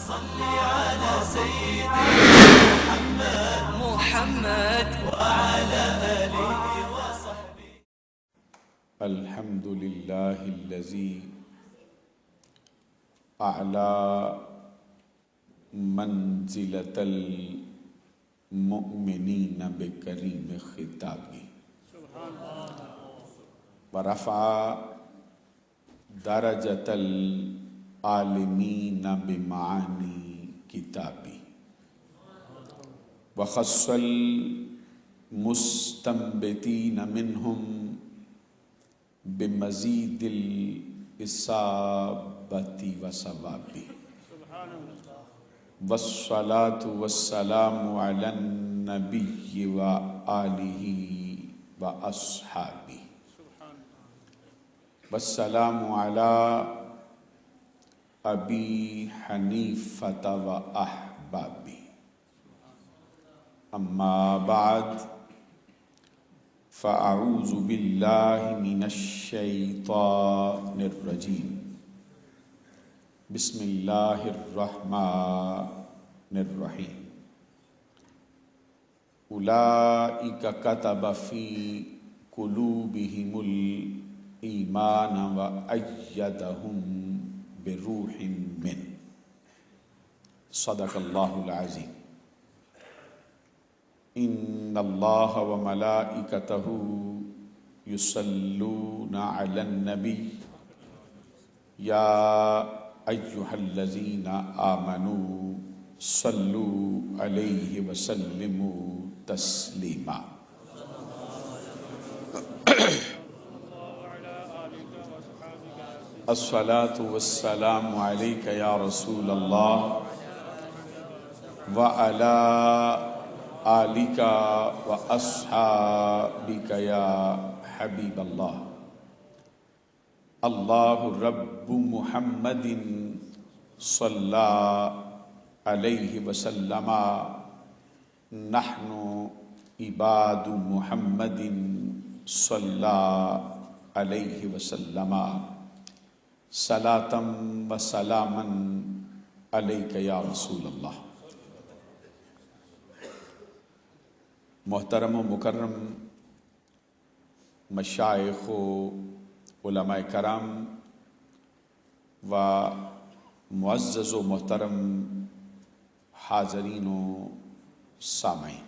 صل على سيدنا محمد وعلى آله وصحبه. الحمد لله الذي أعلى منزلة المؤمنين بكريم خطابه ورفع درجة العالمين بمعاني كتابه وخص المستنبتين منهم بمزيد الإصابة وصوابه والصلاة والسلام على النبي وآله وأصحابه والسلام على أبي حنيفة وأحبابه. أما بعد فأعوذ بالله من الشيطان الرجيم. بسم الله الرحمن الرحيم. أولئك كتب في قلوبهم الإيمان وأيدهم بروح منه. صدق الله العظيم. إن الله وملائكته يصلون على النبي يا أيها الذين آمنوا صلوا عليه وسلموا تسليما. الصلاة والسلام عليك يا رسول الله وعلى آلك وأصحابك يا حبيب الله. الله رب محمد صلى عليه وسلم نحن عباد محمد صلى عليه وسلم صلاة وسلاما عليك يا رسول الله. محترم و مکرم مشائخ و علماء کرام و معزز و محترم حاضرین و سامعین،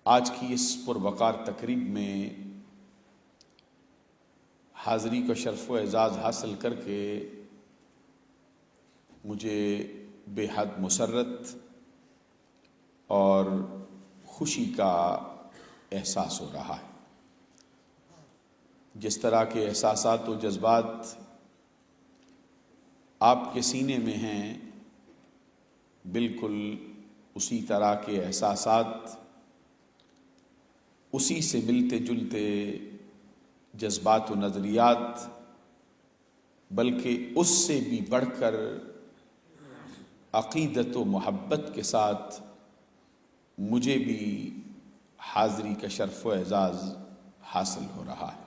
آج کی اس پروقار تقریب میں حاضری کا شرف و اعزاز حاصل کر کے مجھے بے حد مسرت اور خوشی کا احساس ہو رہا ہے. جس طرح کے احساسات و جذبات آپ کے سینے میں ہیں، بالکل اسی طرح کے احساسات، اسی سے ملتے جلتے جذبات و نظریات، بلکہ اس سے بھی بڑھ کر عقیدت و محبت کے ساتھ مجھے بھی حاضری کا شرف و اعزاز حاصل ہو رہا ہے.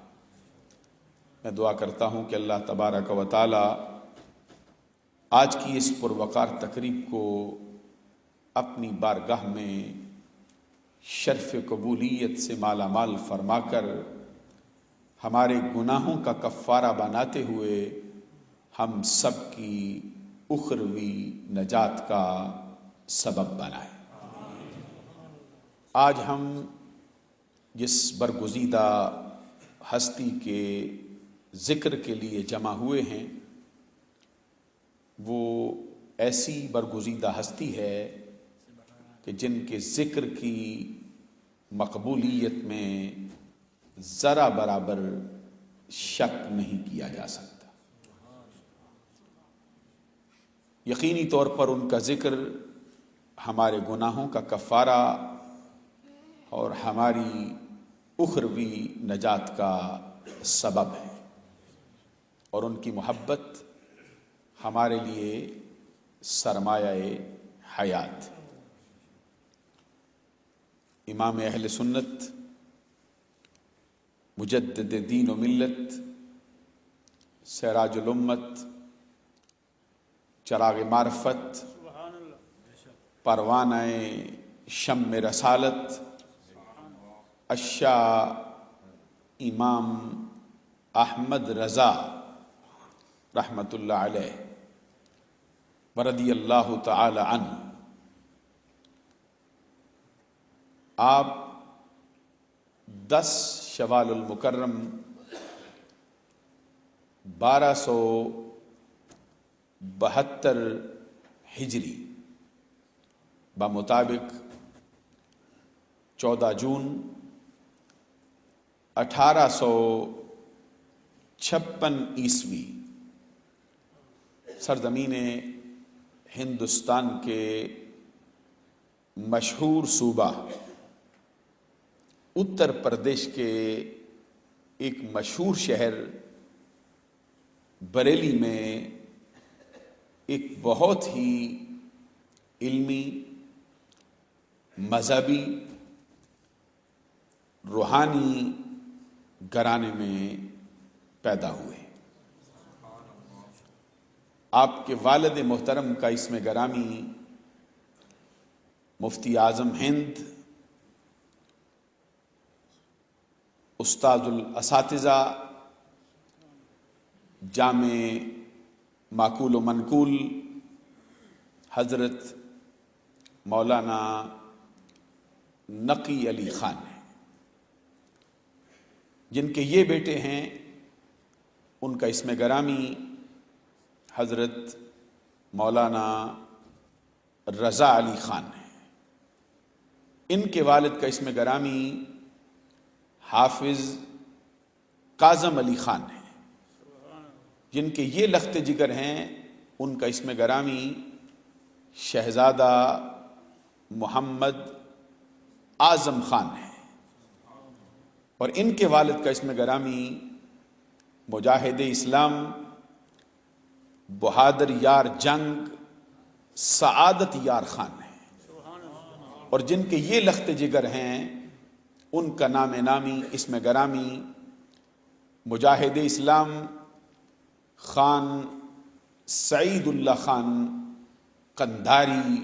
میں دعا کرتا ہوں کہ اللہ تبارک و تعالی آج کی اس پروقار تقریب کو اپنی بارگاہ میں شرف قبولیت سے مالا مال فرما کر ہمارے گناہوں کا کفارہ بناتے ہوئے ہم سب کی اخروی نجات کا سبب بنائے. آج ہم جس برگزیدہ ہستی کے ذکر کے لیے جمع ہوئے ہیں، وہ ایسی برگزیدہ ہستی ہے کہ جن کے ذکر کی مقبولیت میں ذرا برابر شک نہیں کیا جا سکتا. یقینی طور پر ان کا ذکر ہمارے گناہوں کا کفارہ اور ہماری اخروی نجات کا سبب ہے، اور ان کی محبت ہمارے لیے سرمایہ حیات. امام اہل سنت، مجدد دین و ملت، سراج الامت، چراغ معرفت، پروانہ شم رسالت، الشاہ امام احمد رضا رحمۃ اللہ علیہ ورضی اللہ تعالی عنہ، آپ 10 شوال المکرم 1272 ہجری بمطابق 14 جون 1856 عیسوی سرزمین ہندوستان کے مشہور صوبہ اتر پردیش کے ایک مشہور شہر بریلی میں ایک بہت ہی علمی، مذہبی، روحانی گھرانے میں پیدا ہوئے۔ آپ کے والد محترم کا اسم گرامی مفتی اعظم ہند، استاد الاساتذہ، جامع معقول و منقول حضرت مولانا نقی علی خان ہیں، جن کے یہ بیٹے ہیں ان کا اسم گرامی حضرت مولانا رضا علی خان ہے۔ ان کے والد کا اسم گرامی حافظ کاظم علی خان ہے، جن کے یہ لخت جگر ہیں ان کا اسم گرامی شہزادہ محمد اعظم خان ہے، اور ان کے والد کا اسم گرامی مجاہد اسلام بہادر یار جنگ سعادت یار خان ہے، اور جن کے یہ لخت جگر ہیں ان کا نام نامی اسم گرامی مجاہد اسلام خان سعید اللہ خان قندھاری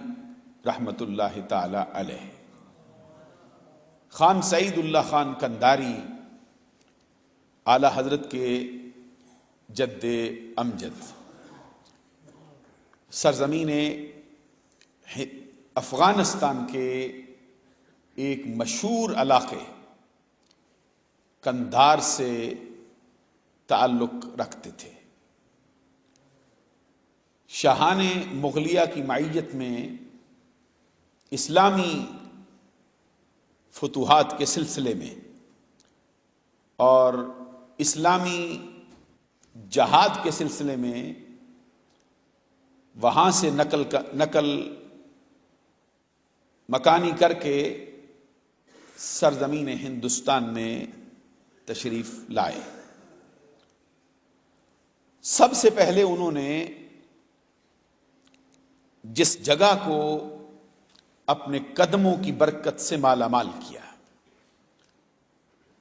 رحمۃ اللہ تعالی علیہ۔ خان سعید اللہ خان قندھاری اعلی حضرت کے جد امجد، سرزمین افغانستان کے ایک مشہور علاقے قندھار سے تعلق رکھتے تھے۔ شاہان مغلیہ کی معیت میں اسلامی فتوحات کے سلسلے میں اور اسلامی جہاد کے سلسلے میں وہاں سے نقل مکانی کر کے سرزمین ہندوستان میں تشریف لائے۔ سب سے پہلے انہوں نے جس جگہ کو اپنے قدموں کی برکت سے مالا مال کیا،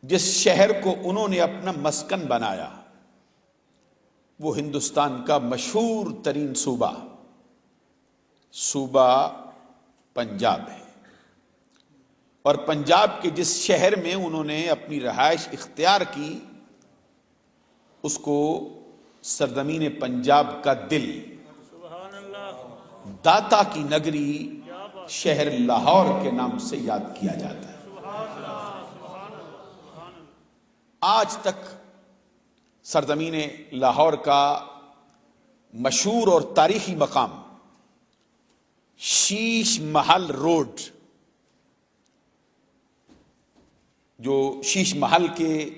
جس شہر کو انہوں نے اپنا مسکن بنایا، وہ ہندوستان کا مشہور ترین صوبہ پنجاب ہے، اور پنجاب کے جس شہر میں انہوں نے اپنی رہائش اختیار کی اس کو سرزمین پنجاب کا دل، داتا کی نگری شہر لاہور کے نام سے یاد کیا جاتا ہے۔ آج تک سرزمین لاہور کا مشہور اور تاریخی مقام شیش محل روڈ، جو شیش محل کے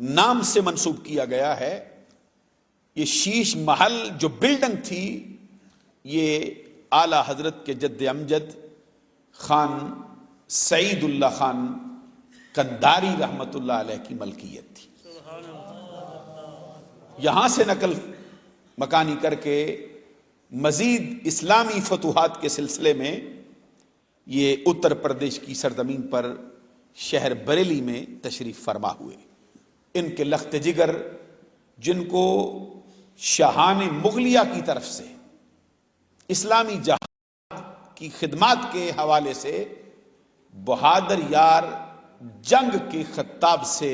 نام سے منسوب کیا گیا ہے، یہ شیش محل جو بلڈنگ تھی یہ اعلی حضرت کے جد امجد خان سعید اللہ خان قندھاری رحمت اللہ علیہ کی ملکیت تھی۔ یہاں سے نقل مکانی کر کے مزید اسلامی فتوحات کے سلسلے میں یہ اتر پردیش کی سرزمین پر شہر بریلی میں تشریف فرما ہوئے۔ ان کے لخت جگر جن کو شاہان مغلیہ کی طرف سے اسلامی جہاد کی خدمات کے حوالے سے بہادر یار جنگ کے خطاب سے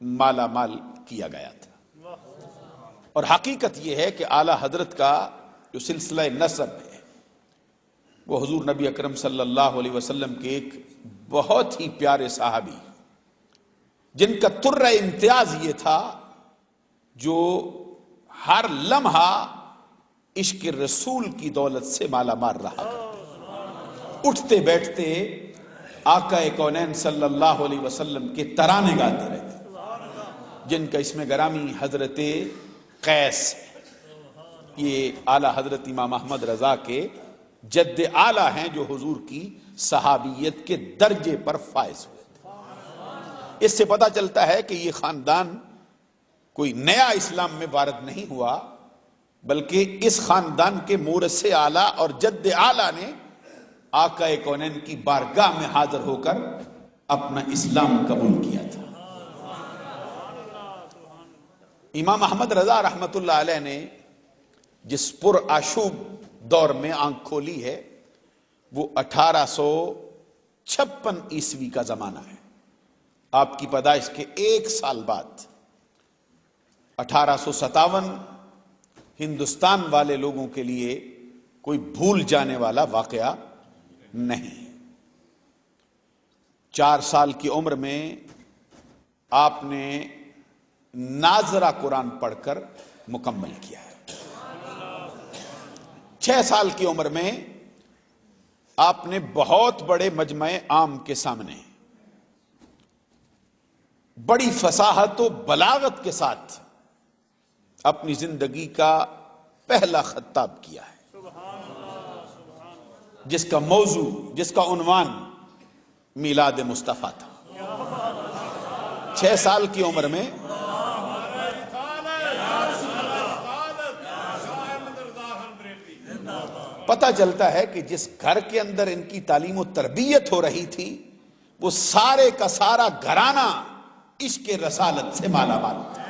مالا مال کیا گیا تھا. اور حقیقت یہ ہے کہ اعلی حضرت کا جو سلسلہ نسب ہے وہ حضور نبی اکرم صلی اللہ علیہ وسلم کے ایک بہت ہی پیارے صحابی جن کا ترہ امتیاز یہ تھا جو ہر لمحہ عشق رسول کی دولت سے مالا مال رہا کرتے، اٹھتے بیٹھتے آقا کونین صلی اللہ علیہ وسلم کے ترانے گاتے رہتے، جن کا اسم گرامی حضرت قیس ہے. یہ اعلی حضرت امام احمد رضا کے جد اعلیٰ ہیں جو حضور کی صحابیت کے درجے پر فائز ہوئے تھے. اس سے پتہ چلتا ہے کہ یہ خاندان کوئی نیا اسلام میں وارد نہیں ہوا، بلکہ اس خاندان کے مورث اعلیٰ اور جد اعلیٰ نے آقا کونین کی بارگاہ میں حاضر ہو کر اپنا اسلام قبول کیا تھا. امام احمد رضا رحمت اللہ علیہ نے جس پر آشوب دور میں آنکھ کھولی ہے وہ 1856 عیسوی کا زمانہ ہے. آپ کی پیدائش کے ایک سال بعد 1857 ہندوستان والے لوگوں کے لیے کوئی بھول جانے والا واقعہ نہیں. 4 سال کی عمر میں آپ نے ناظرہ قرآن پڑھ کر مکمل کیا ہے. 6 سال کی عمر میں آپ نے بہت بڑے مجمع عام کے سامنے بڑی فصاحت و بلاغت کے ساتھ اپنی زندگی کا پہلا خطاب کیا ہے، جس کا موضوع، جس کا عنوان میلاد مصطفیٰ تھا. 6 سال کی عمر میں پتہ چلتا ہے کہ جس گھر کے اندر ان کی تعلیم و تربیت ہو رہی تھی وہ سارے کا سارا گھرانہ عشق رسالت سے مالا مال تھا.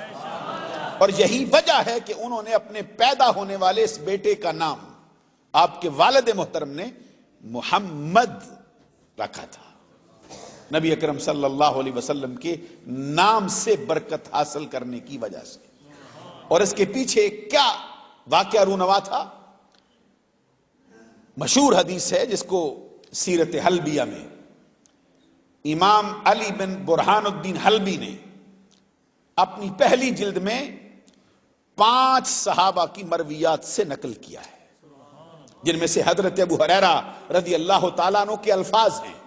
اور یہی وجہ ہے کہ انہوں نے اپنے پیدا ہونے والے اس بیٹے کا نام آپ کے والد محترم نے محمد رکھا تھا. نبی اکرم صلی اللہ علیہ وسلم کے نام سے برکت حاصل کرنے کی وجہ سے. اور اس کے پیچھے کیا واقعہ رونما تھا؟ مشہور حدیث ہے جس کو سیرت حلبیہ میں امام علی بن برہان الدین حلبی نے اپنی پہلی جلد میں 5 صحابہ کی مرویات سے نقل کیا ہے، جن میں سے حضرت ابو ہریرہ رضی اللہ تعالیٰ عنہ کے الفاظ ہیں.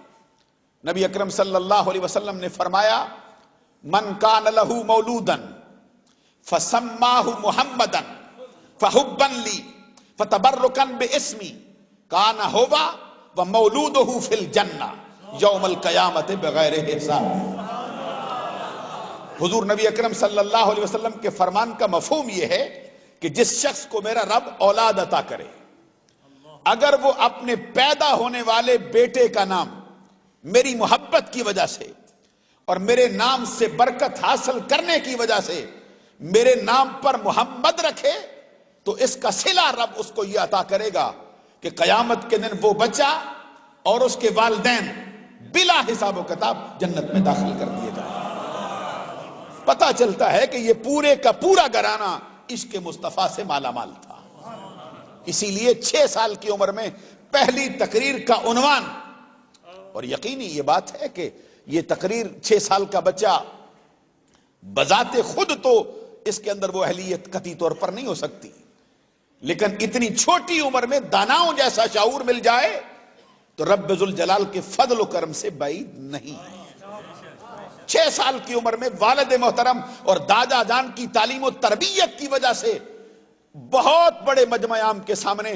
نبی اکرم صلی اللہ علیہ وسلم نے فرمایا من کان لہ مولودا فسماہ محمدا فحبا لی فتبرکا باسمی کان ہوا ومولودہ فی الجنہ یوم القیامت بغیر حساب. حضور نبی اکرم صلی اللہ علیہ وسلم کے فرمان کا مفہوم یہ ہے کہ جس شخص کو میرا رب اولاد عطا کرے، اگر وہ اپنے پیدا ہونے والے بیٹے کا نام میری محبت کی وجہ سے اور میرے نام سے برکت حاصل کرنے کی وجہ سے میرے نام پر محمد رکھے تو اس کا صلہ رب اس کو یہ عطا کرے گا کہ قیامت کے دن وہ بچہ اور اس کے والدین بلا حساب و کتاب جنت میں داخل کر دیے جائیں. پتہ چلتا ہے کہ یہ پورے کا پورا گھرانہ عشق مصطفیٰ سے مالا مال تھا. اسی لیے 6 سال کی عمر میں پہلی تقریر کا عنوان، اور یقینی یہ بات ہے کہ یہ تقریر 6 سال کا بچہ بذات خود تو اس کے اندر وہ اہلیت قطعی طور پر نہیں ہو سکتی، لیکن اتنی چھوٹی عمر میں داناؤں جیسا شعور مل جائے تو رب ذوالجلال کے فضل و کرم سے بعید نہیں ہے. 6 سال کی عمر میں والد محترم اور دادا جان کی تعلیم و تربیت کی وجہ سے بہت بڑے مجمع عام کے سامنے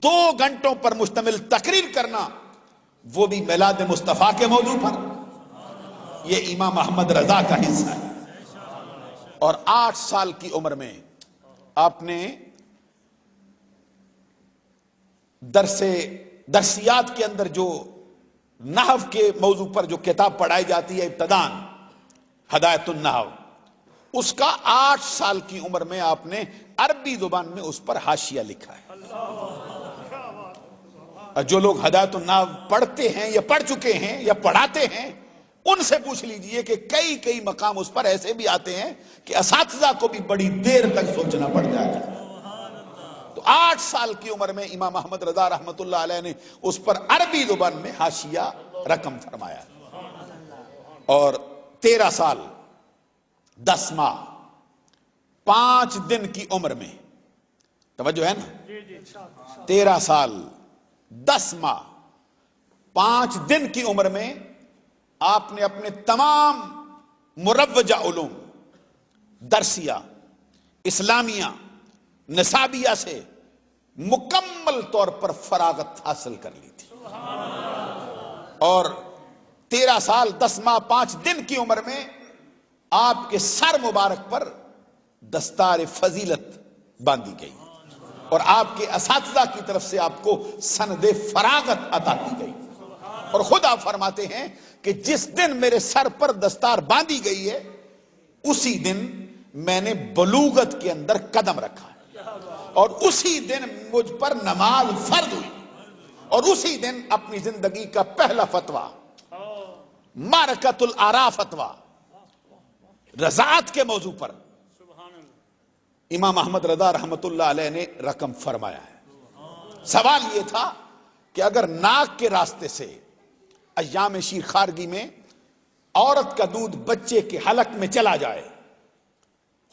2 گھنٹوں پر مشتمل تقریر کرنا، وہ بھی میلاد مصطفیٰ کے موضوع پر، یہ امام احمد رضا کا حصہ ہے. اور 8 سال کی عمر میں آپ نے درسیات کے اندر جو نحو کے موضوع پر جو کتاب پڑھائی جاتی ہے ابتدان ہدایت النحو، اس کا 8 سال کی عمر میں آپ نے عربی زبان میں اس پر حاشیہ لکھا ہے. جو لوگ ہدایت الناو پڑھتے ہیں یا پڑھ چکے ہیں یا پڑھاتے ہیں ان سے پوچھ لیجئے کہ کئی مقام اس پر ایسے بھی آتے ہیں کہ اساتذہ کو بھی بڑی دیر تک سوچنا پڑ جائے گا۔ تو 8 سال کی عمر میں امام احمد رضا رحمت اللہ علیہ نے اس پر عربی زبان میں حاشیہ رقم فرمایا، اور 13 سال 10 ماہ 5 دن کی عمر میں، توجہ ہے نا، 13 سال 10 ماہ 5 دن کی عمر میں آپ نے اپنے تمام مروجہ علوم، درسیہ، اسلامیہ، نصابیہ سے مکمل طور پر فراغت حاصل کر لی تھی، اور 13 سال 10 ماہ 5 دن کی عمر میں آپ کے سر مبارک پر دستار فضیلت باندھی گئی، اور آپ کے اساتذہ کی طرف سے آپ کو سند فراغت عطا کی گئی، اور خود آپ فرماتے ہیں کہ جس دن میرے سر پر دستار باندھی گئی ہے اسی دن میں نے بلوغت کے اندر قدم رکھا ہے، اور اسی دن مجھ پر نماز فرض ہوئی، اور اسی دن اپنی زندگی کا پہلا فتویٰ، معرکۃ الآراء فتویٰ، رضاعت کے موضوع پر امام احمد رضا رحمت اللہ علیہ نے رقم فرمایا ہے۔ سوال یہ تھا کہ اگر ناک کے راستے سے ایام شیر خارگی میں عورت کا دودھ بچے کے حلق میں چلا جائے،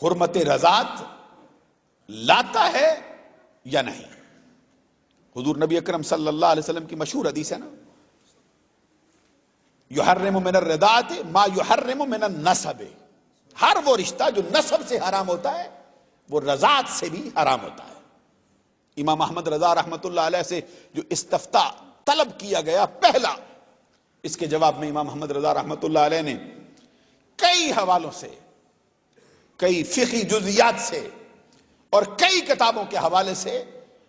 حرمت رضاعت لاتا ہے یا نہیں؟ حضور نبی اکرم صلی اللہ علیہ وسلم کی مشہور حدیث ہے نا، یحرم من الرضاعت ما یحرم من النسب، ہر وہ رشتہ جو نسب سے حرام ہوتا ہے وہ رضاعت سے بھی حرام ہوتا ہے۔ امام احمد رضا رحمت اللہ علیہ سے جو استفتاء طلب کیا گیا پہلا، اس کے جواب میں امام احمد رضا رحمت اللہ علیہ نے کئی حوالوں سے، کئی فقہی جزیات سے اور کئی کتابوں کے حوالے سے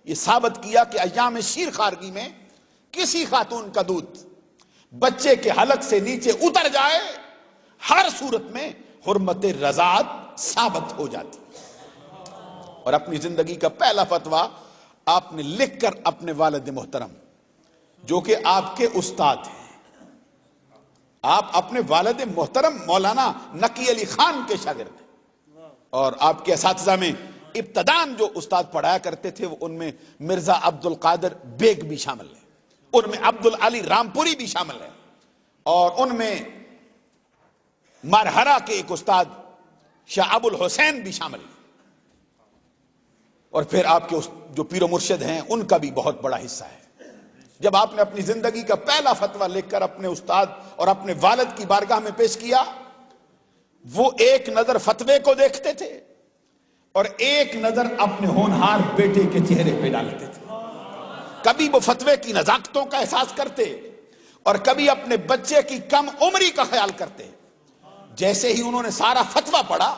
یہ ثابت کیا کہ ایام شیر خارگی میں کسی خاتون کا دودھ بچے کے حلق سے نیچے اتر جائے، ہر صورت میں حرمت رضاعت ثابت ہو جاتی۔ اور اپنی زندگی کا پہلا فتویٰ آپ نے لکھ کر اپنے والد محترم، جو کہ آپ کے استاد ہیں، آپ اپنے والد محترم مولانا نقی علی خان کے شاگرد ہیں، اور آپ کے اساتذہ میں ابتدان جو استاد پڑھایا کرتے تھے وہ ان میں مرزا عبد القادر بیگ بھی شامل ہے، ان میں عبد العلی رامپوری بھی شامل ہے، اور ان میں مرہرہ کے ایک استاد شاہ ابو الحسین بھی شامل ہے، اور پھر آپ کے جو پیر و مرشد ہیں ان کا بھی بہت بڑا حصہ ہے۔ جب آپ نے اپنی زندگی کا پہلا فتویٰ لکھ کر اپنے استاد اور اپنے والد کی بارگاہ میں پیش کیا، وہ ایک نظر فتوے کو دیکھتے تھے اور ایک نظر اپنے ہونہار بیٹے کے چہرے پہ ڈالتے تھے۔ کبھی وہ فتوے کی نزاکتوں کا احساس کرتے اور کبھی اپنے بچے کی کم عمری کا خیال کرتے۔ جیسے ہی انہوں نے سارا فتویٰ پڑھا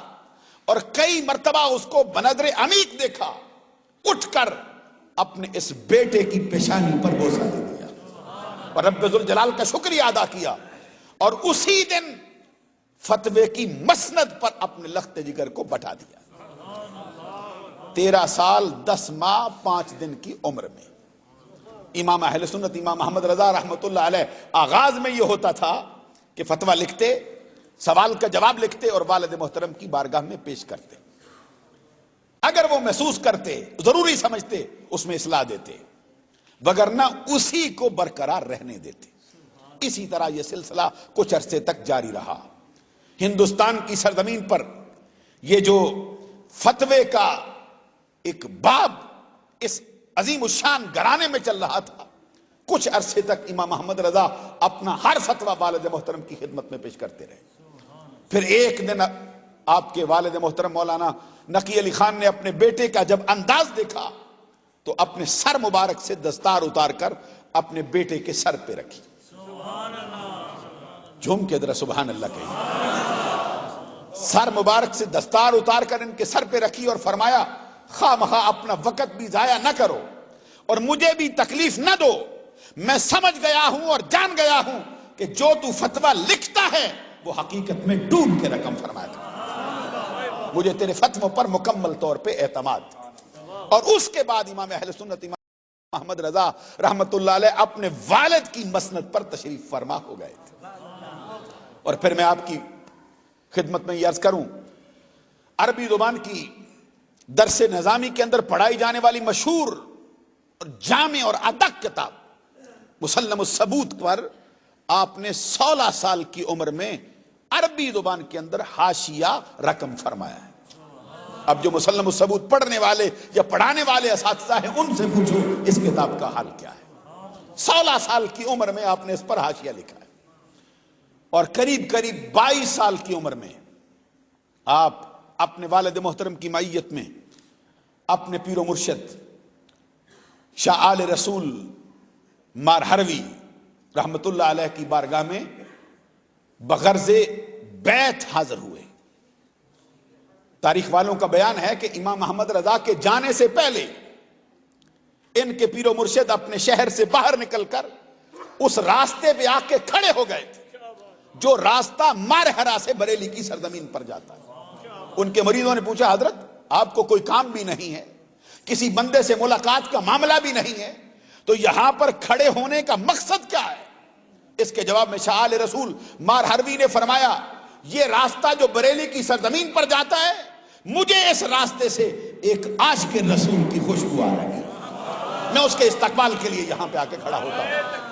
اور کئی مرتبہ اس کو بنظر عمیق دیکھا، اٹھ کر اپنے اس بیٹے کی پیشانی پر بوسہ دے دیا اور رب ذوالجلال کا شکریہ ادا کیا، اور اسی دن فتوے کی مسند پر اپنے لخت جگر کو بٹھا دیا۔ 13 سال 10 ماہ 5 دن کی عمر میں امام اہل سنت امام احمد رضا رحمت اللہ علیہ آغاز میں یہ ہوتا تھا کہ فتویٰ لکھتے، سوال کا جواب لکھتے اور والد محترم کی بارگاہ میں پیش کرتے، اگر وہ محسوس کرتے، ضروری سمجھتے، اس میں اصلاح دیتے، وگرنہ اسی کو برقرار رہنے دیتے۔ اسی طرح یہ سلسلہ کچھ عرصے تک جاری رہا۔ ہندوستان کی سرزمین پر یہ جو فتوے کا ایک باب اس عظیم الشان گھرانے میں چل رہا تھا، کچھ عرصے تک امام احمد رضا اپنا ہر فتویٰ والد محترم کی خدمت میں پیش کرتے رہے۔ پھر ایک دن آپ کے والد محترم مولانا نقی علی خان نے اپنے بیٹے کا جب انداز دیکھا تو اپنے سر مبارک سے دستار اتار کر اپنے بیٹے کے سر پہ رکھی۔ جھوم کے ذرا سبحان اللہ کہیے۔ سر مبارک سے دستار اتار کر ان کے سر پہ رکھی اور فرمایا، خواہ مخواہ اپنا وقت بھی ضائع نہ کرو اور مجھے بھی تکلیف نہ دو، میں سمجھ گیا ہوں اور جان گیا ہوں کہ جو تو فتویٰ لکھتا ہے وہ حقیقت میں ڈوب کے رقم فرمایا تھا۔ مجھے تیرے فتووں پر مکمل طور پہ اعتماد۔ اور اس کے بعد امام اہل سنت امام محمد رضا رحمت اللہ علیہ اپنے والد کی مسند پر تشریف فرما ہو گئے تھے. اور پھر میں آپ کی خدمت میں یہ عرض کروں، عربی زبان کی درس نظامی کے اندر پڑھائی جانے والی مشہور اور جامع اور ادق کتاب مسلم الثبوت پر آپ نے 16 سال کی عمر میں عربی زبان کے اندر حاشیہ رقم فرمایا ہے. اب جو مسلم الثبوت پڑھنے والے یا پڑھانے والے اساتذہ ہیں ان سے پوچھو اس کتاب کا حال کیا ہے. 16 سال کی عمر میں آپ نے اس پر حاشیہ لکھا ہے. اور قریب 22 سال کی عمر میں آپ اپنے والد محترم کی معیت میں اپنے پیر و مرشد شاہ آل رسول مار حروی رحمت اللہ علیہ کی بارگاہ میں بغرض بیعت حاضر ہوئے. تاریخ والوں کا بیان ہے کہ امام محمد رضا کے جانے سے پہلے ان کے پیر و مرشد اپنے شہر سے باہر نکل کر اس راستے پہ آ کے کھڑے ہو گئے تھے جو راستہ مارہرا سے بریلی کی سرزمین پر جاتا ہے. ان کے مریدوں نے پوچھا حضرت آپ کو کوئی کام بھی نہیں ہے، کسی بندے سے ملاقات کا معاملہ بھی نہیں ہے، تو یہاں پر کھڑے ہونے کا مقصد کیا ہے؟ اس کے جواب میں شاہ آل رسول مار حروی نے فرمایا یہ راستہ جو بریلی کی سرزمین پر جاتا ہے مجھے اس راستے سے ایک عاشق رسول کی خوشبو آ رہی ہے، میں اس کے استقبال کے لیے یہاں پہ آ کے کھڑا ہوتا ہوں.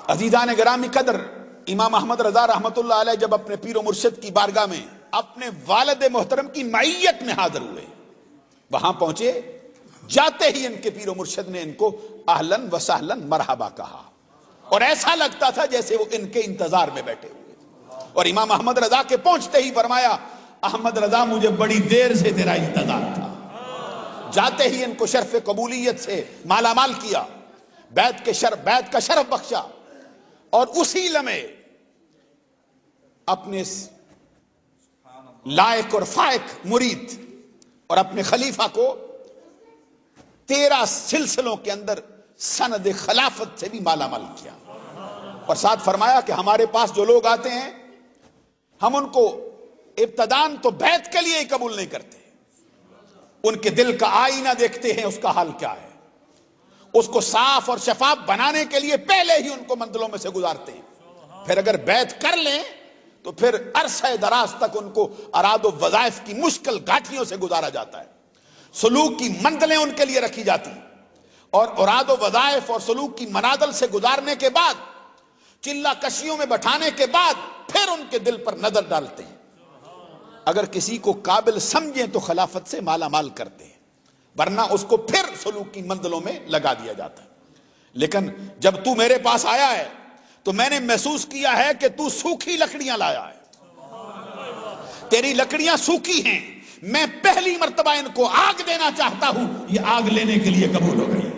عزیزان گرامی قدر، امام احمد رضا رحمت اللہ علیہ جب اپنے پیر و مرشد کی بارگاہ میں اپنے والد محترم کی معیت میں حاضر ہوئے، وہاں پہنچے، جاتے ہی ان کے پیر و مرشد نے ان کو اہلن و سہلن مرحبا کہا اور ایسا لگتا تھا جیسے وہ ان کے انتظار میں بیٹھے ہوئے. اور امام احمد رضا کے پہنچتے ہی فرمایا احمد رضا مجھے بڑی دیر سے تیرا انتظار تھا. جاتے ہی ان کو شرف قبولیت سے مالا مال کیا، بیعت کا شرف بخشا، اور اسی لمحے اپنے لائق اور فائق مرید اور اپنے خلیفہ کو 13 سلسلوں کے اندر سند خلافت سے بھی مالا مال کیا. اور ساتھ فرمایا کہ ہمارے پاس جو لوگ آتے ہیں ہم ان کو ابتدان تو بیعت کے لیے ہی قبول نہیں کرتے، ان کے دل کا آئینہ دیکھتے ہیں اس کا حال کیا ہے، اس کو صاف اور شفاف بنانے کے لیے پہلے ہی ان کو منزلوں میں سے گزارتے ہیں. پھر اگر بیعت کر لیں تو پھر عرصہ دراز تک ان کو اراد و وظائف کی مشکل گھاٹیوں سے گزارا جاتا ہے، سلوک کی منزلیں ان کے لیے رکھی جاتی ہیں، اور اراد و وظائف اور سلوک کی منازل سے گزارنے کے بعد چلہ کشیوں میں بٹھانے کے بعد پھر ان کے دل پر نظر ڈالتے ہیں. اگر کسی کو قابل سمجھیں تو خلافت سے مالا مال کرتے ہیں، ورنہ اس کو پھر سلوک کی منزلوں میں لگا دیا جاتا ہے. لیکن جب تو میرے پاس آیا ہے تو میں نے محسوس کیا ہے کہ تو سوکھی لکڑیاں لایا ہے، تیری لکڑیاں سوکھی ہیں، میں پہلی مرتبہ ان کو آگ دینا چاہتا ہوں، یہ آگ لینے کے لیے قبول ہو گئی.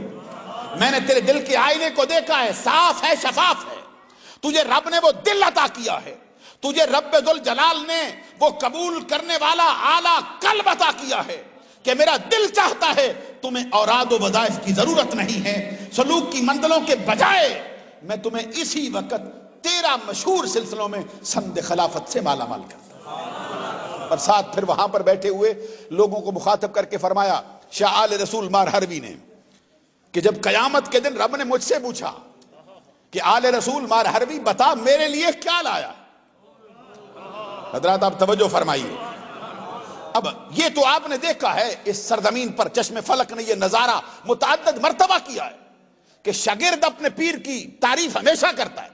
میں نے تیرے دل کے آئینے کو دیکھا ہے، صاف ہے، شفاف ہے. تجھے رب نے وہ دل عطا کیا ہے، تجھے رب ذوالجلال نے وہ قبول کرنے والا اعلیٰ قلب عطا کیا ہے کہ میرا دل چاہتا ہے تمہیں اوراد و وظائف کی ضرورت نہیں ہے، سلوک کی منزلوں کے بجائے میں تمہیں اسی وقت 13 مشہور سلسلوں میں سند خلافت سے مالا مال کرتا ہوں. اور ساتھ پھر وہاں پر بیٹھے ہوئے لوگوں کو مخاطب کر کے فرمایا شاہ آل رسول مار حروی نے کہ جب قیامت کے دن رب نے مجھ سے پوچھا کہ آل رسول مار حروی بتا میرے لیے کیا لایا. حضرات آپ توجہ فرمائیے، اب یہ تو آپ نے دیکھا ہے اس سرزمین پر چشم فلک نے یہ نظارہ متعدد مرتبہ کیا ہے کہ شاگرد اپنے پیر کی تعریف ہمیشہ کرتا ہے،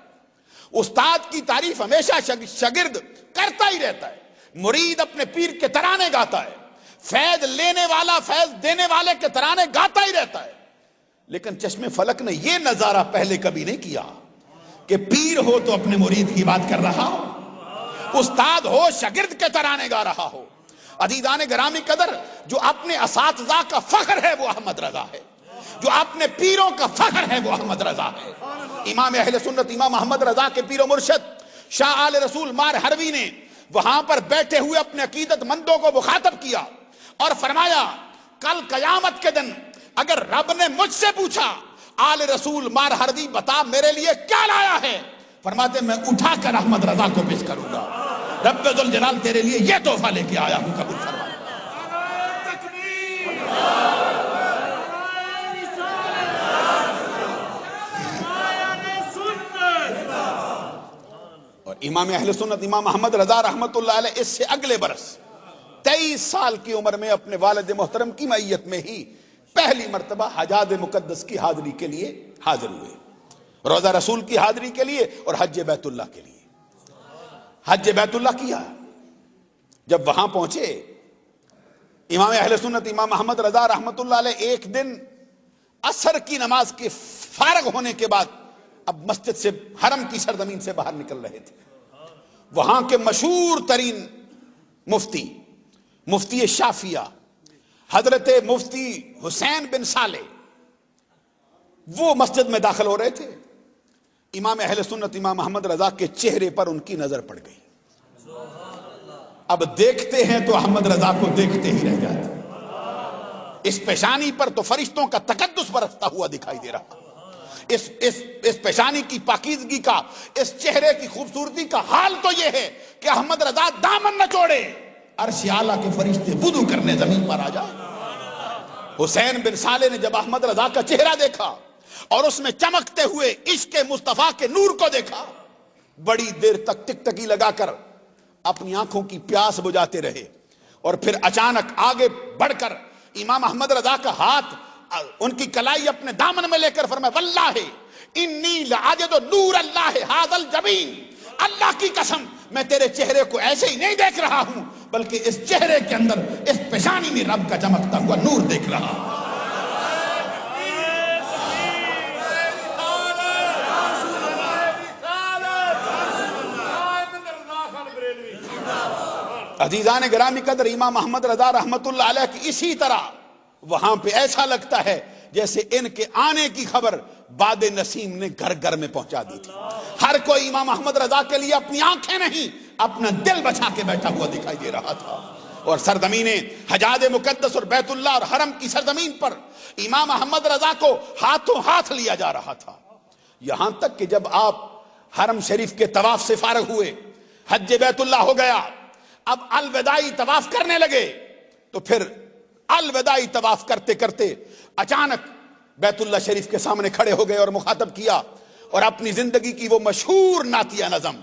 استاد کی تعریف ہمیشہ شاگرد کرتا ہی رہتا ہے، مرید اپنے پیر کے ترانے گاتا ہے، فیض لینے والا فیض دینے والے کے ترانے گاتا ہی رہتا ہے. لیکن چشم فلک نے یہ نظارہ پہلے کبھی نہیں کیا کہ پیر ہو تو اپنے مرید کی بات کر رہا ہو، استاد ہو شاگرد کے ترانے گا رہا ہو. عزیزان گرامی قدر، جو اپنے اساتذہ کا فخر ہے وہ احمد رضا ہے، جو اپنے پیروں کا فخر ہے وہ احمد رضا ہے. امام اہل سنت امام احمد رضا کے پیر و مرشد شاہ آل رسول مار حروی نے وہاں پر بیٹھے ہوئے اپنے عقیدت مندوں کو مخاطب کیا اور فرمایا کل قیامت کے دن اگر رب نے مجھ سے پوچھا آل رسول مار حروی بتا میرے لیے کیا لایا ہے، فرماتے میں اٹھا کر احمد رضا کو پیش کروں گا، رب ذوالجلال تیرے لیے یہ تحفہ لے کے آیا ہوں، قبول فرما۔ اور امام اہل سنت امام احمد رضا رحمت اللہ علیہ اس سے اگلے برس 23 سال کی عمر میں اپنے والد محترم کی معیت میں ہی پہلی مرتبہ حجاج مقدس کی حاضری کے لیے حاضر ہوئے، روضہ رسول کی حاضری کے لیے اور حج بیت اللہ کے لیے۔ حج بیت اللہ کیا۔ جب وہاں پہنچے امام اہل سنت امام احمد رضا رحمت اللہ علیہ ایک دن عصر کی نماز کے فارغ ہونے کے بعد اب مسجد سے حرم کی سرزمین سے باہر نکل رہے تھے۔ وہاں کے مشہور ترین مفتی شافعیہ حضرت مفتی حسین بن صالح وہ مسجد میں داخل ہو رہے تھے۔ امام اہل سنت امام احمد رضا کے چہرے پر ان کی نظر پڑ گئی۔ اب دیکھتے ہیں تو احمد رضا کو دیکھتے ہی رہ جاتے، اس پیشانی پر تو فرشتوں کا تقدس برستا ہوا دکھائی دے رہا، اس پیشانی کی پاکیزگی کا، اس چہرے کی خوبصورتی کا حال تو یہ ہے کہ احمد رضا دامن نہ چھوڑے، عرش اعلیٰ کے فرشتے وضو کرنے زمین پر آ جائے۔ حسین بن صالح نے جب احمد رضا کا چہرہ دیکھا اور اس میں چمکتے ہوئے عشق مصطفیٰ کے نور کو دیکھا، بڑی دیر تک ٹک ٹکی لگا کر اپنی آنکھوں کی پیاس بجھاتے رہے، اور پھر اچانک آگے بڑھ کر امام احمد رضا کا ہاتھ ان کی کلائی اپنے دامن میں لے کر فرمایا واللہ انی لعجد نور اللہ ھذا الجبین، اللہ کی قسم میں تیرے چہرے کو ایسے ہی نہیں دیکھ رہا ہوں بلکہ اس چہرے کے اندر اس پیشانی میں رب کا چمکتا ہوا نور دیکھ رہا ہوں۔ عزیزان گرامی قدر، امام احمد رضا رحمت اللہ علیہ کی اسی طرح وہاں پہ ایسا لگتا ہے جیسے ان کے آنے کی خبر باد نسیم نے گھر گھر میں پہنچا دی تھی۔ ہر کوئی امام احمد رضا کے لیے اپنی آنکھیں نہیں اپنا دل بچا کے بیٹھا ہوا دکھائی دے رہا تھا، اور سرزمین حجاج مقدس اور بیت اللہ اور حرم کی سرزمین پر امام احمد رضا کو ہاتھوں ہاتھ لیا جا رہا تھا، یہاں تک کہ جب آپ حرم شریف کے طواف سے فارغ ہوئے، حج بیت اللہ ہو گیا، اب الوداعی طواف کرنے لگے، تو پھر الوداعی طواف کرتے کرتے اچانک بیت اللہ شریف کے سامنے کھڑے ہو گئے اور مخاطب کیا، اور اپنی زندگی کی وہ مشہور نعتیہ نظم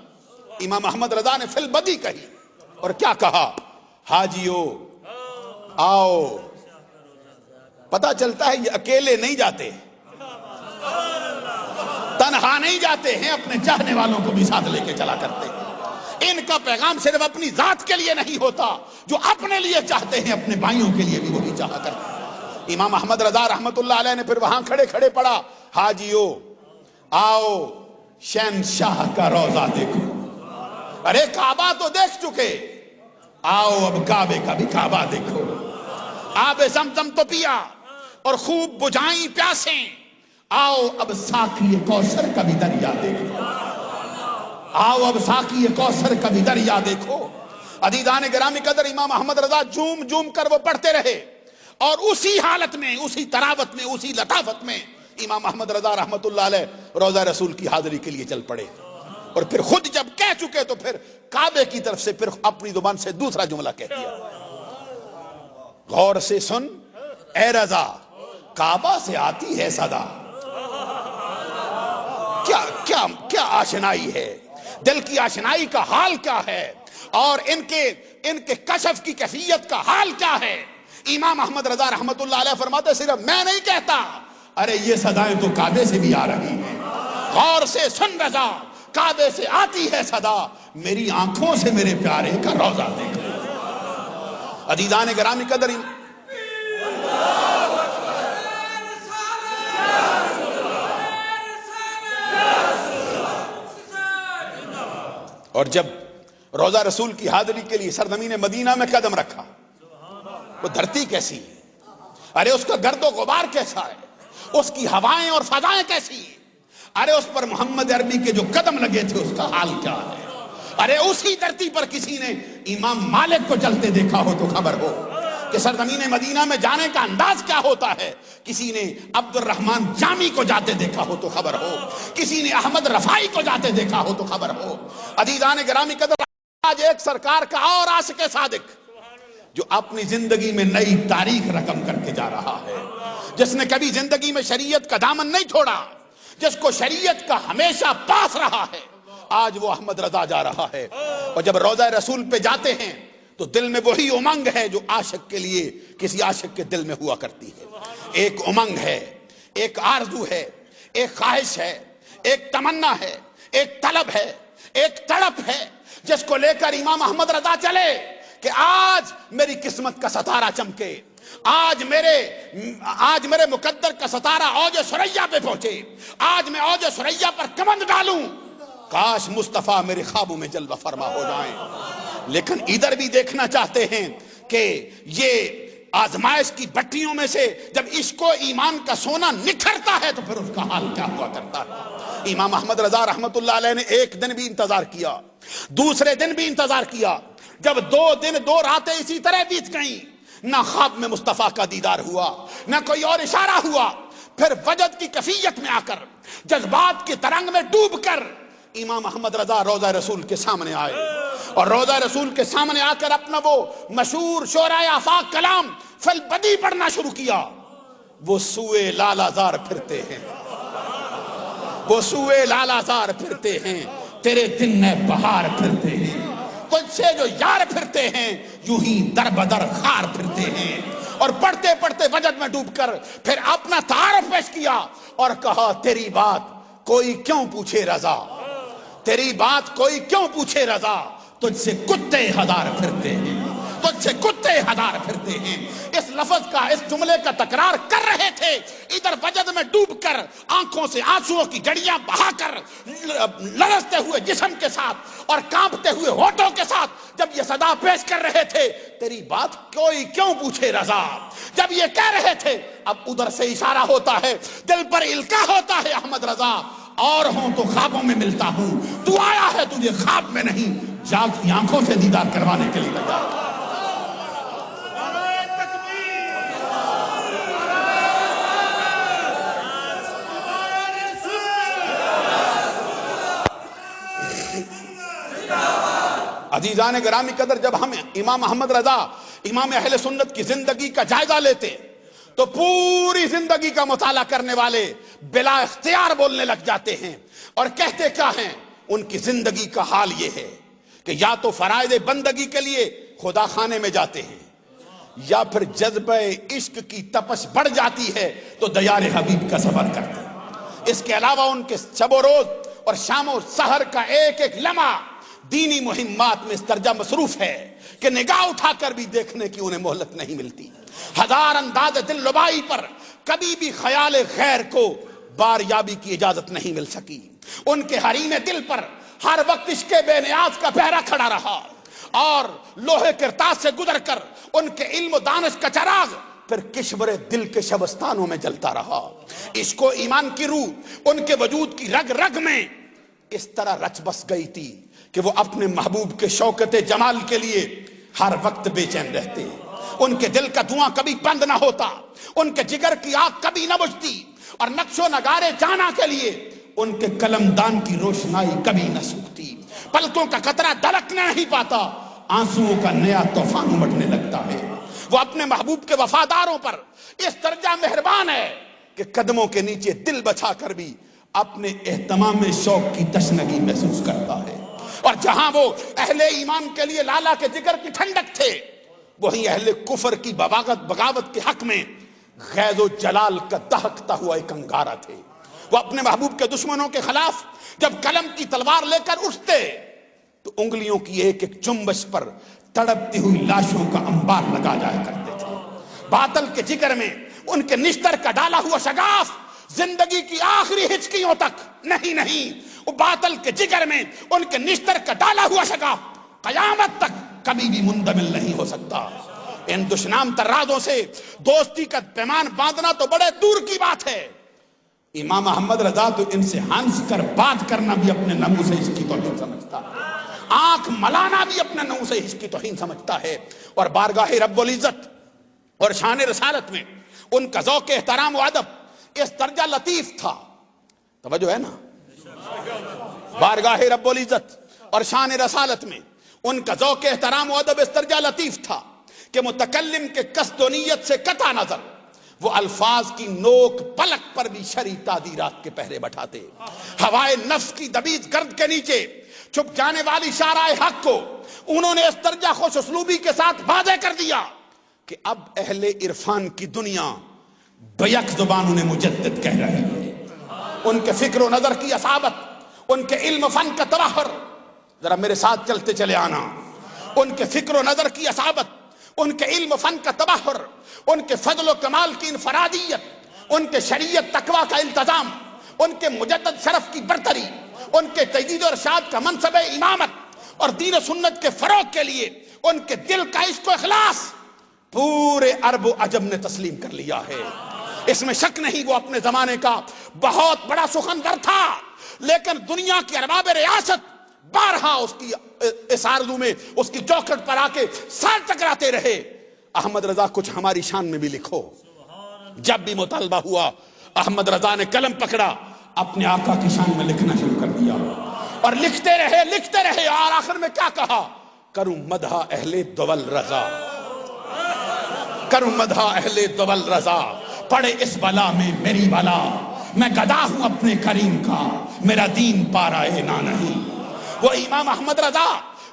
امام احمد رضا نے فی البدی کہی، اور کیا کہا؟ حاجیو آؤ، پتا چلتا ہے یہ اکیلے نہیں جاتے، تنہا نہیں جاتے ہیں، اپنے چاہنے والوں کو بھی ساتھ لے کے چلا کرتے ہیں۔ ان کا پیغام صرف اپنی ذات کے لیے نہیں ہوتا، جو اپنے لیے چاہتے ہیں اپنے بھائیوں کے لیے بھی وہی چاہا کرتے ہیں۔ امام احمد رضا رحمت اللہ علیہ نے پھر وہاں کھڑے کھڑے پڑھا حاجیو آؤ شہنشاہ کا روضہ دیکھو، ارے کعبہ تو دیکھ چکے، آؤ اب کعبے کا بھی کعبہ دیکھو، آب زمزم تو پیا اور خوب بجھائیں پیاسیں، آؤ اب ساقی کوثر کا بھی دریا دیکھو، آؤ اب ساقی کوثر کا بھی دریا دیکھو۔ عزیزان گرامی قدر، امام احمد رضا جھوم جھوم کر وہ پڑھتے رہے، اور اسی حالت میں، اسی تراوت میں، اسی لطافت میں امام احمد رضا رحمت اللہ علیہ روضہ رسول کی حاضری کے لیے چل پڑے، اور پھر خود جب کہہ چکے تو پھر کعبے کی طرف سے پھر اپنی زبان سے دوسرا جملہ کہہ دیا، غور سے سن اے رضا کعبہ سے آتی ہے صدا، کیا آشنائی ہے، دل کی آشنائی کا حال کیا ہے، اور ان کے کشف کی کیفیت کا حال کیا ہے۔ امام احمد رضا رحمت اللہ علیہ فرماتے صرف میں نہیں کہتا، ارے یہ صدایں تو کعبے سے بھی آ رہی ہیں، غور سے سن رضا کعبے سے آتی ہے صدا، میری آنکھوں سے میرے پیارے کا روضہ دیکھو۔ عزیزان گرامی قدر، اور جب روضہ رسول کی حاضری کے لیے سرزمین مدینہ میں قدم رکھا، وہ دھرتی کیسی ہے، ارے اس کا گرد و غبار کیسا ہے، اس کی ہوائیں اور فضائیں کیسی ہیں، ارے اس پر محمد عربی کے جو قدم لگے تھے اس کا حال کیا ہے، ارے اسی دھرتی پر کسی نے امام مالک کو چلتے دیکھا ہو تو خبر ہو کہ سرزمین مدینہ میں جانے کا انداز کیا ہوتا ہے، کسی نے عبد الرحمن جامی کو جاتے دیکھا ہو تو خبر ہو، کسی نے احمد رفاعی کو جاتے دیکھا ہو تو خبر ہو۔ عزیزان گرامی قدر، آج ایک سرکار کا اور عاشق صادق جو اپنی زندگی میں نئی تاریخ رقم کر کے جا رہا ہے، جس نے کبھی زندگی میں شریعت کا دامن نہیں چھوڑا، جس کو شریعت کا ہمیشہ پاس رہا ہے، آج وہ احمد رضا جا رہا ہے۔ اور جب روضہ رسول پہ جاتے ہیں تو دل میں وہی امنگ ہے جو عاشق کے لیے کسی عاشق کے دل میں ہوا کرتی ہے۔ ایک امنگ ہے، ایک آرزو ہے، ایک خواہش ہے، ایک تمنا ہے، ایک طلب ہے، ایک تڑپ ہے، جس کو لے کر امام احمد رضا چلے کہ آج میری قسمت کا ستارہ چمکے، آج میرے مقدر کا ستارہ اوج ثریا پہ پہنچے، آج میں اوج ثریا پر کمند ڈالوں، کاش مصطفیٰ میرے خوابوں میں جلوہ فرما ہو جائیں۔ لیکن ادھر بھی دیکھنا چاہتے ہیں کہ یہ آزمائش کی بٹیوں میں سے جب عشق و ایمان کا سونا نکھرتا ہے تو پھر اس کا حال کیا ہوا کرتا ہے۔ امام احمد رضا رحمت اللہ علیہ نے ایک دن بھی انتظار کیا، دوسرے دن بھی انتظار کیا، جب 2 دن 2 راتیں اسی طرح بیت گئیں، نہ خواب میں مصطفیٰ کا دیدار ہوا، نہ کوئی اور اشارہ ہوا، پھر وجد کی کیفیت میں آ کر، جذبات کی ترنگ میں ڈوب کر امام احمد رضا روضہ رسول کے سامنے آئے، اور روضہ رسول کے سامنے آ کر اپنا وہ مشہور شعرائے آفاق کلام فالبدی پڑھنا شروع کیا۔ وہ سوئے لالا زار پھرتے ہیں، وہ سوئے لالا زار پھرتے ہیں، تیرے دن میں بہار پھرتے ہیں، تجھ سے جو یار پھرتے ہیں یوں ہی در بدر خار پھرتے ہیں۔ اور پڑھتے پڑھتے وجد میں ڈوب کر پھر اپنا تعارف پیش کیا اور کہا تیری بات کوئی کیوں پوچھے رضا، تیری بات کوئی کیوں پوچھے رضا، تجھ سے کتے ہزار پھرتے ہیں، تجھ سے کتے ہزار پھرتے ہیں۔ اس لفظ کا، اس جملے کا تکرار کر رہے تھے، ادھر وجد میں ڈوب کر آنکھوں سے آنسوؤں کی گڑیاں بہا کر لرزتے ہوئے جسم کے ساتھ اور کانپتے ہوئے ہونٹوں کے ساتھ جب یہ صدا پیش کر رہے تھے تیری بات کوئی کیوں پوچھے رضا، جب یہ کہہ رہے تھے اب ادھر سے اشارہ ہوتا ہے، دل پر القاء ہوتا ہے احمد رضا اور ہوں تو خوابوں میں ملتا ہوں، تو آیا ہے تجھے خواب میں نہیں جاگتی آنکھوں سے دیدار کروانے کے لیے تیار۔ عزیزان گرامی قدر، جب ہم امام احمد رضا امام اہل سنت کی زندگی کا جائزہ لیتے تو پوری زندگی کا مطالعہ کرنے والے بلا اختیار بولنے لگ جاتے ہیں، اور کہتے کیا ہیں؟ ان کی زندگی کا حال یہ ہے کہ یا تو فرائض بندگی کے لیے خدا خانے میں جاتے ہیں، یا پھر جذبہ عشق کی تپش بڑھ جاتی ہے تو دیار حبیب کا سفر کرتے ہیں۔ اس کے علاوہ ان کے شب و روز اور شام و سحر کا ایک ایک لمحہ دینی مہمات میں اس درجہ مصروف ہے کہ نگاہ اٹھا کر بھی دیکھنے کی انہیں مہلت نہیں ملتی۔ ہزار انداز دل لبائی پر کبھی بھی خیال غیر کو باریابی کی اجازت نہیں مل سکی۔ ان کے حریم دل پر ہر وقت عشق بے نیاز کا پہرا کھڑا رہا، اور لوہے کرتاس سے گزر کر ان کے علم و دانش کا چراغ پھر کشور دل کے شبستانوں میں جلتا رہا۔ عشق و ایمان کی روح ان کے وجود کی رگ رگ میں اس طرح رچ بس گئی تھی کہ وہ اپنے محبوب کے شوکت جمال کے لیے ہر وقت بے چین رہتے، ان کے دل کا دھواں کبھی بند نہ ہوتا، ان کے جگر کی آگ کبھی نہ بجھتی، اور نقش و نگارے جانا کے لیے ان کے قلم دان کی روشنائی کبھی نہ سوکھتی۔ پلکوں کا قطرہ دلکنے نہیں پاتا، آنسوؤں کا نیا طوفان امٹنے لگتا ہے۔ وہ اپنے محبوب کے وفاداروں پر اس درجہ مہربان ہے کہ قدموں کے نیچے دل بچا کر بھی اپنے اہتمام شوق کی تشنگی محسوس کرتا ہے۔ اور جہاں وہ اہل ایمان کے لیے لالا کے جگر کی ٹھنڈک تھے، وہیں اہل کفر کی بغاوت کے حق میں غیظ و جلال کا دہکتا ہوا ایک انگارہ تھے۔ وہ اپنے محبوب کے دشمنوں کے خلاف جب قلم کی تلوار لے کر اٹھتے تو انگلیوں کی ایک ایک جنبش پر تڑپتی ہوئی لاشوں کا انبار لگا جایا کرتے تھے۔ باطل کے جگر میں ان کے نشتر کا ڈالا ہوا شگاف زندگی کی آخری ہچکیوں تک نہیں، وہ باطل کے جگر میں ان کے نشتر کا ڈالا ہوا شگاف قیامت تک کبھی بھی مندمل نہیں ہو سکتا۔ ان دشنام ترازوں سے دوستی کا پیمان باندھنا تو بڑے دور کی بات ہے، امام احمد رضا تو ان سے ہنس کر بات کرنا بھی اپنے نمو سے اس کی توہین سمجھتا ہے، آنکھ ملانا بھی اپنے نمو سے اس کی توہین سمجھتا ہے۔ اور بارگاہ رب العزت اور شان رسالت میں ان کا ذوق احترام و ادب اس درجہ لطیف تھا، توجہ ہے نا، بارگاہ رب العزت اور شان رسالت میں ان کا ذوق احترام و ادب اس درجہ لطیف تھا کہ متکلم کے قصد و نیت سے قطع نظر وہ الفاظ کی نوک پلک پر بھی شرعی تعدیرات کے پہرے بٹھاتے. ہوائے نفس کی دبیز گرد کے نیچے چھپ جانے والی شارع حق کو انہوں نے اس درجہ خوش اسلوبی کے ساتھ واضح کر دیا کہ اب اہل عرفان کی دنیا بیک زبان انہیں مجدد کہہ رہی ہے. ان کے فکر و نظر کی اصابت, ان کے علم فن کا تبحر, ذرا میرے ساتھ چلتے چلے آنا, ان کے فکر و نظر کی اصابت, ان کے علم فن کا تبحر, ان کے فضل و کمال کی انفرادیت, ان کے شریعت تقوی کا التزام, ان کے مجدد شرف کی برتری, ان کے تجدید و ارشاد کا منصب امامت اور دین و سنت کے فروغ کے لیے ان کے دل کا عشق و اخلاص پورے عرب و عجم نے تسلیم کر لیا ہے. اس میں شک نہیں وہ اپنے زمانے کا بہت بڑا سخنور تھا, لیکن دنیا کی ارباب ریاست بارہا اس کی اس آرزو میں اس کی چوکھٹ پر آ کے سر ٹکراتے رہے. احمد رضا کچھ ہماری شان میں بھی لکھو. جب بھی مطالبہ ہوا احمد رضا نے قلم پکڑا, اپنے آقا کی شان میں لکھنا شروع کر دیا اور لکھتے رہے اور آخر میں کیا کہا, کروں مدح اہل دول رضا, کروں مدح اہل دول رضا, پڑے اس بلا میں میری بلا, میں گدا ہوں اپنے کریم کا, میرا دین پارائے نہ نہیں. وہ امام احمد رضا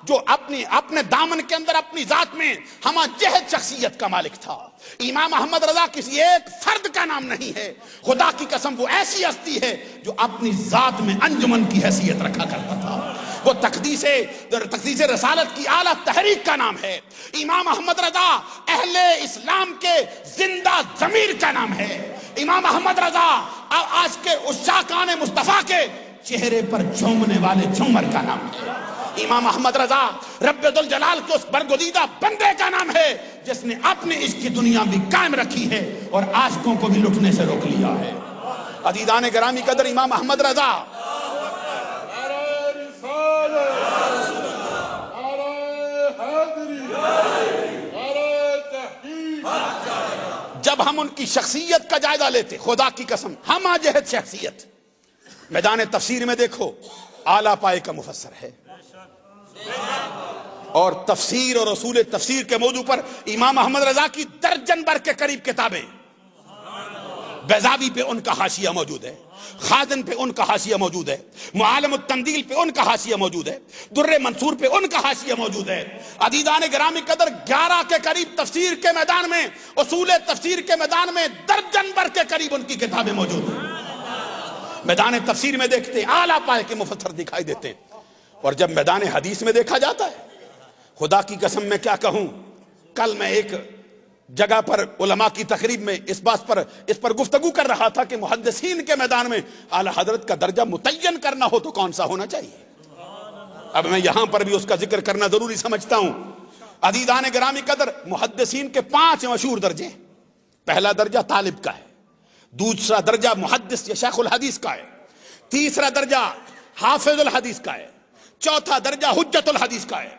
جو اپنے دامن کے اندر اپنی ذات میں ہمہ جہد شخصیت کا مالک تھا. امام احمد رضا کسی ایک فرد کا نام نہیں ہے, خدا کی قسم وہ ایسی ہستی ہے جو اپنی ذات میں انجمن کی حیثیت رکھا کرتا تھا. وہ تقدیس رسالت کی اعلیٰ تحریک کا نام ہے. امام احمد رضا اہل اسلام کے زندہ ضمیر کا نام ہے. امام احمد رضا آج کے عشاقان مصطفیٰ کے چہرے پر جھومنے والے جھومر کا نام ہے. امام احمد رضا رب ذوالجلال کے اس برگزیدہ بندے کا نام ہے جس نے اپنے عشق کی دنیا بھی قائم رکھی ہے اور عاشقوں کو بھی لٹنے سے روک لیا ہے. عزیزان گرامی قدر, امام احمد رضا جب ہم ان کی شخصیت کا جائزہ لیتے, خدا کی قسم ہم جہد شخصیت, میدان تفسیر میں دیکھو اعلیٰ پائے کا مفسر ہے, اور تفسیر اور اصول تفسیر کے موضوع پر امام احمد رضا کی درجن بھر کے قریب کتابیں, بیضاوی پہ ان کا حاشیہ موجود ہے, خازن پہ ان کا حاشیہ موجود ہے, معالم التندیل پہ ان کا حاشیہ موجود ہے, در منصور پہ ان کا حاشیہ موجود ہے. عزیزان گرامی قدر 11 کے قریب تفسیر کے میدان میں, اصول تفسیر کے میدان میں درجن بھر کے قریب ان کی کتابیں موجود ہیں. میدان تفسیر میں دیکھتے اعلیٰ پائے کے مفسر دکھائی دیتے ہیں, اور جب میدان حدیث میں دیکھا جاتا ہے, خدا کی قسم میں کیا کہوں, کل میں ایک جگہ پر علماء کی تقریب میں اس پر گفتگو کر رہا تھا کہ محدثین کے میدان میں اعلی حضرت کا درجہ متعین کرنا ہو تو کون سا ہونا چاہیے. اب میں یہاں پر بھی اس کا ذکر کرنا ضروری سمجھتا ہوں. عزیزان گرامی قدر, محدثین کے 5 مشہور درجے. پہلا درجہ طالب کا ہے, دوسرا درجہ محدث یا شیخ الحدیث کا ہے, تیسرا درجہ حافظ الحدیث کا ہے, چوتھا درجہ حجت الحدیث کا ہے,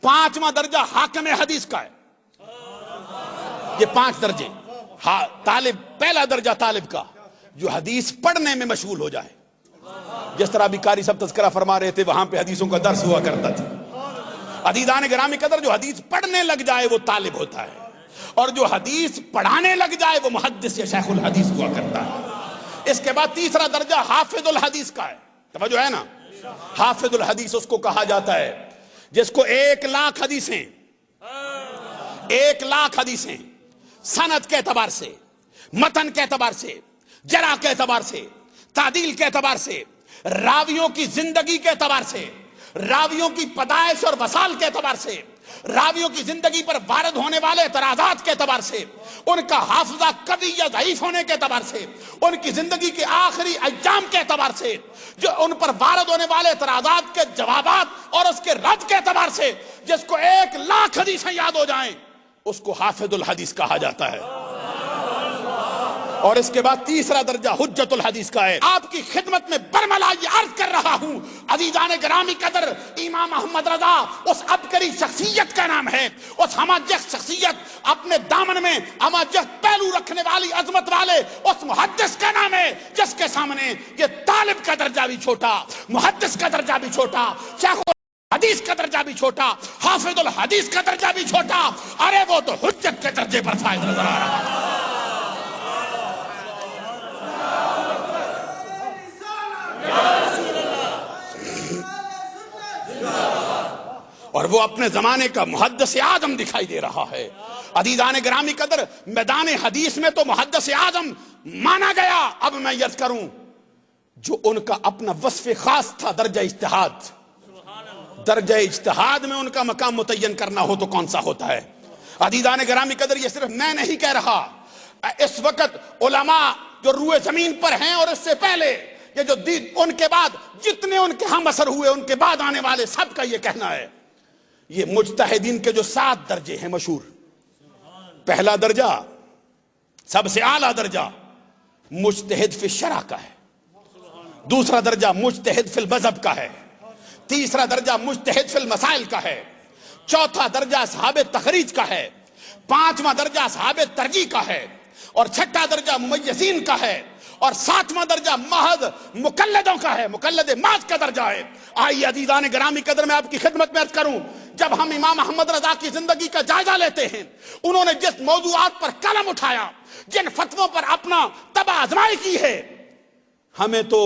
5واں درجہ حاکم حدیث کا ہے. یہ 5 درجے. طالب, پہلا درجہ طالب کا جو حدیث پڑھنے میں مشغول ہو جائے, جس طرح بھی قاری صاحب تذکرہ فرما رہے تھے وہاں پہ حدیثوں کا درس ہوا کرتا تھا. عزیزان گرامی قدر, جو حدیث پڑھنے لگ جائے وہ طالب ہوتا ہے, اور جو حدیث پڑھانے لگ جائے وہ محدث یا شیخ الحدیث ہوا کرتا ہے. اس کے بعد تیسرا درجہ حافظ الحدیث کا ہے. توجہ ہے نا, حافظ الحدیث اس کو کہا جاتا ہے جس کو 1,00,000 حدیثیں, 1,00,000 حدیثیں سند کے اعتبار سے, متن کے اعتبار سے, جرح کے اعتبار سے, تعدیل کے اعتبار سے, راویوں کی زندگی کے اعتبار سے, راویوں کی پیدائش اور وصال کے اعتبار سے, راویوں کی زندگی پر وارد ہونے والے اعتراضات کے اعتبار سے, ان کا حافظہ قوی یا ضعیف ہونے کے اعتبار سے, ان کی زندگی کے آخری ایام کے اعتبار سے, جو ان پر وارد ہونے والے اعتراضات کے جوابات اور اس کے رد کے اعتبار سے, جس کو 1,00,000 حدیثیں یاد ہو جائیں اس کو حافظ الحدیث کہا جاتا ہے. اور اس کے بعد تیسرا درجہ حجت الحدیث کا ہے. آپ کی خدمت میں برملا یہ عرض کر رہا ہوں عزیزان گرامی قدر, امام احمد رضا اس عبقری شخصیت کا نام ہے, اس ہماجخت شخصیت, اپنے دامن میں ہماجخت پہلو رکھنے والی عظمت والے اس محدث کا نام ہے جس کے سامنے یہ طالب کا درجہ بھی چھوٹا, محدث کا درجہ بھی چھوٹا, شیخ حدیث کا درجہ بھی چھوٹا، حافظ الحدیث کا درجہ بھی چھوٹا، ارے وہ تو حجت کے درجے پر فائز نظر آ رہا ہے۔ اور وہ اپنے زمانے کا محدث اعظم دکھائی دے رہا ہے۔ عزیزان گرامی قدر، میدان حدیث میں تو محدث اعظم مانا گیا۔ اب میں عرض کروں، جو ان کا اپنا وصف خاص تھا درجہ اجتہاد، درجہ اجتہاد میں ان کا مقام متعین کرنا ہو تو کون سا ہوتا ہے؟ عزیزان گرامی قدر، یہ صرف میں نہیں کہہ رہا، اس وقت علماء جو روئے زمین پر ہیں اور اس سے پہلے یہ جو ان کے بعد جتنے ان کے ہم اثر ہوئے، ان کے بعد آنے والے، سب کا یہ کہنا ہے، یہ مجتہدین کے جو 7 درجے ہیں مشہور، پہلا درجہ سب سے اعلیٰ درجہ مجتہد فی الشرع کا ہے، دوسرا درجہ مجتہد فی المذہب کا ہے، تیسرا درجہ مجتہد فی المسائل کا ہے، چوتھا درجہ اصحاب تخریج کا ہے، پانچواں درجہ اصحاب ترجیح کا ہے، اور چھٹا درجہ ممیزین کا ہے، اور 7واں درجہ محض مقلدوں کا ہے، مقلد محض کا درجہ ہے۔ آئیے عزیزان گرامی قدر، میں آپ کی خدمت میں عرض کروں، جب ہم امام احمد رضا کی زندگی کا جائزہ لیتے ہیں، انہوں نے جس موضوعات پر قلم اٹھایا، جن فتووں پر اپنا تباہ آزمائی کی ہے، ہمیں تو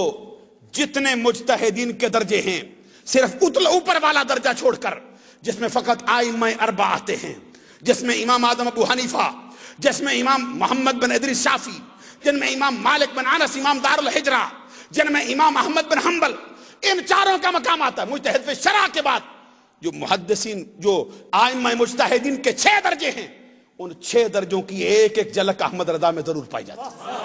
جتنے مجتہدین کے درجے ہیں، صرف اوپر والا درجہ چھوڑ کر، جس میں فقط ائمہ اربعہ آتے ہیں، جس میں امام اعظم ابو حنیفہ، جس میں امام محمد بن ادریس شافعی، جن میں امام مالک بن انس امام دار الحجرہ، جن میں امام احمد بن حنبل، ان چاروں کا مقام آتا ہے۔ مجتہد فی الشرع کے بعد جو محدثین، جو ائمہ مجتہدین کے 6 درجے ہیں، ان 6 درجوں کی ایک ایک جھلک احمد رضا میں ضرور پائی جاتی ہے۔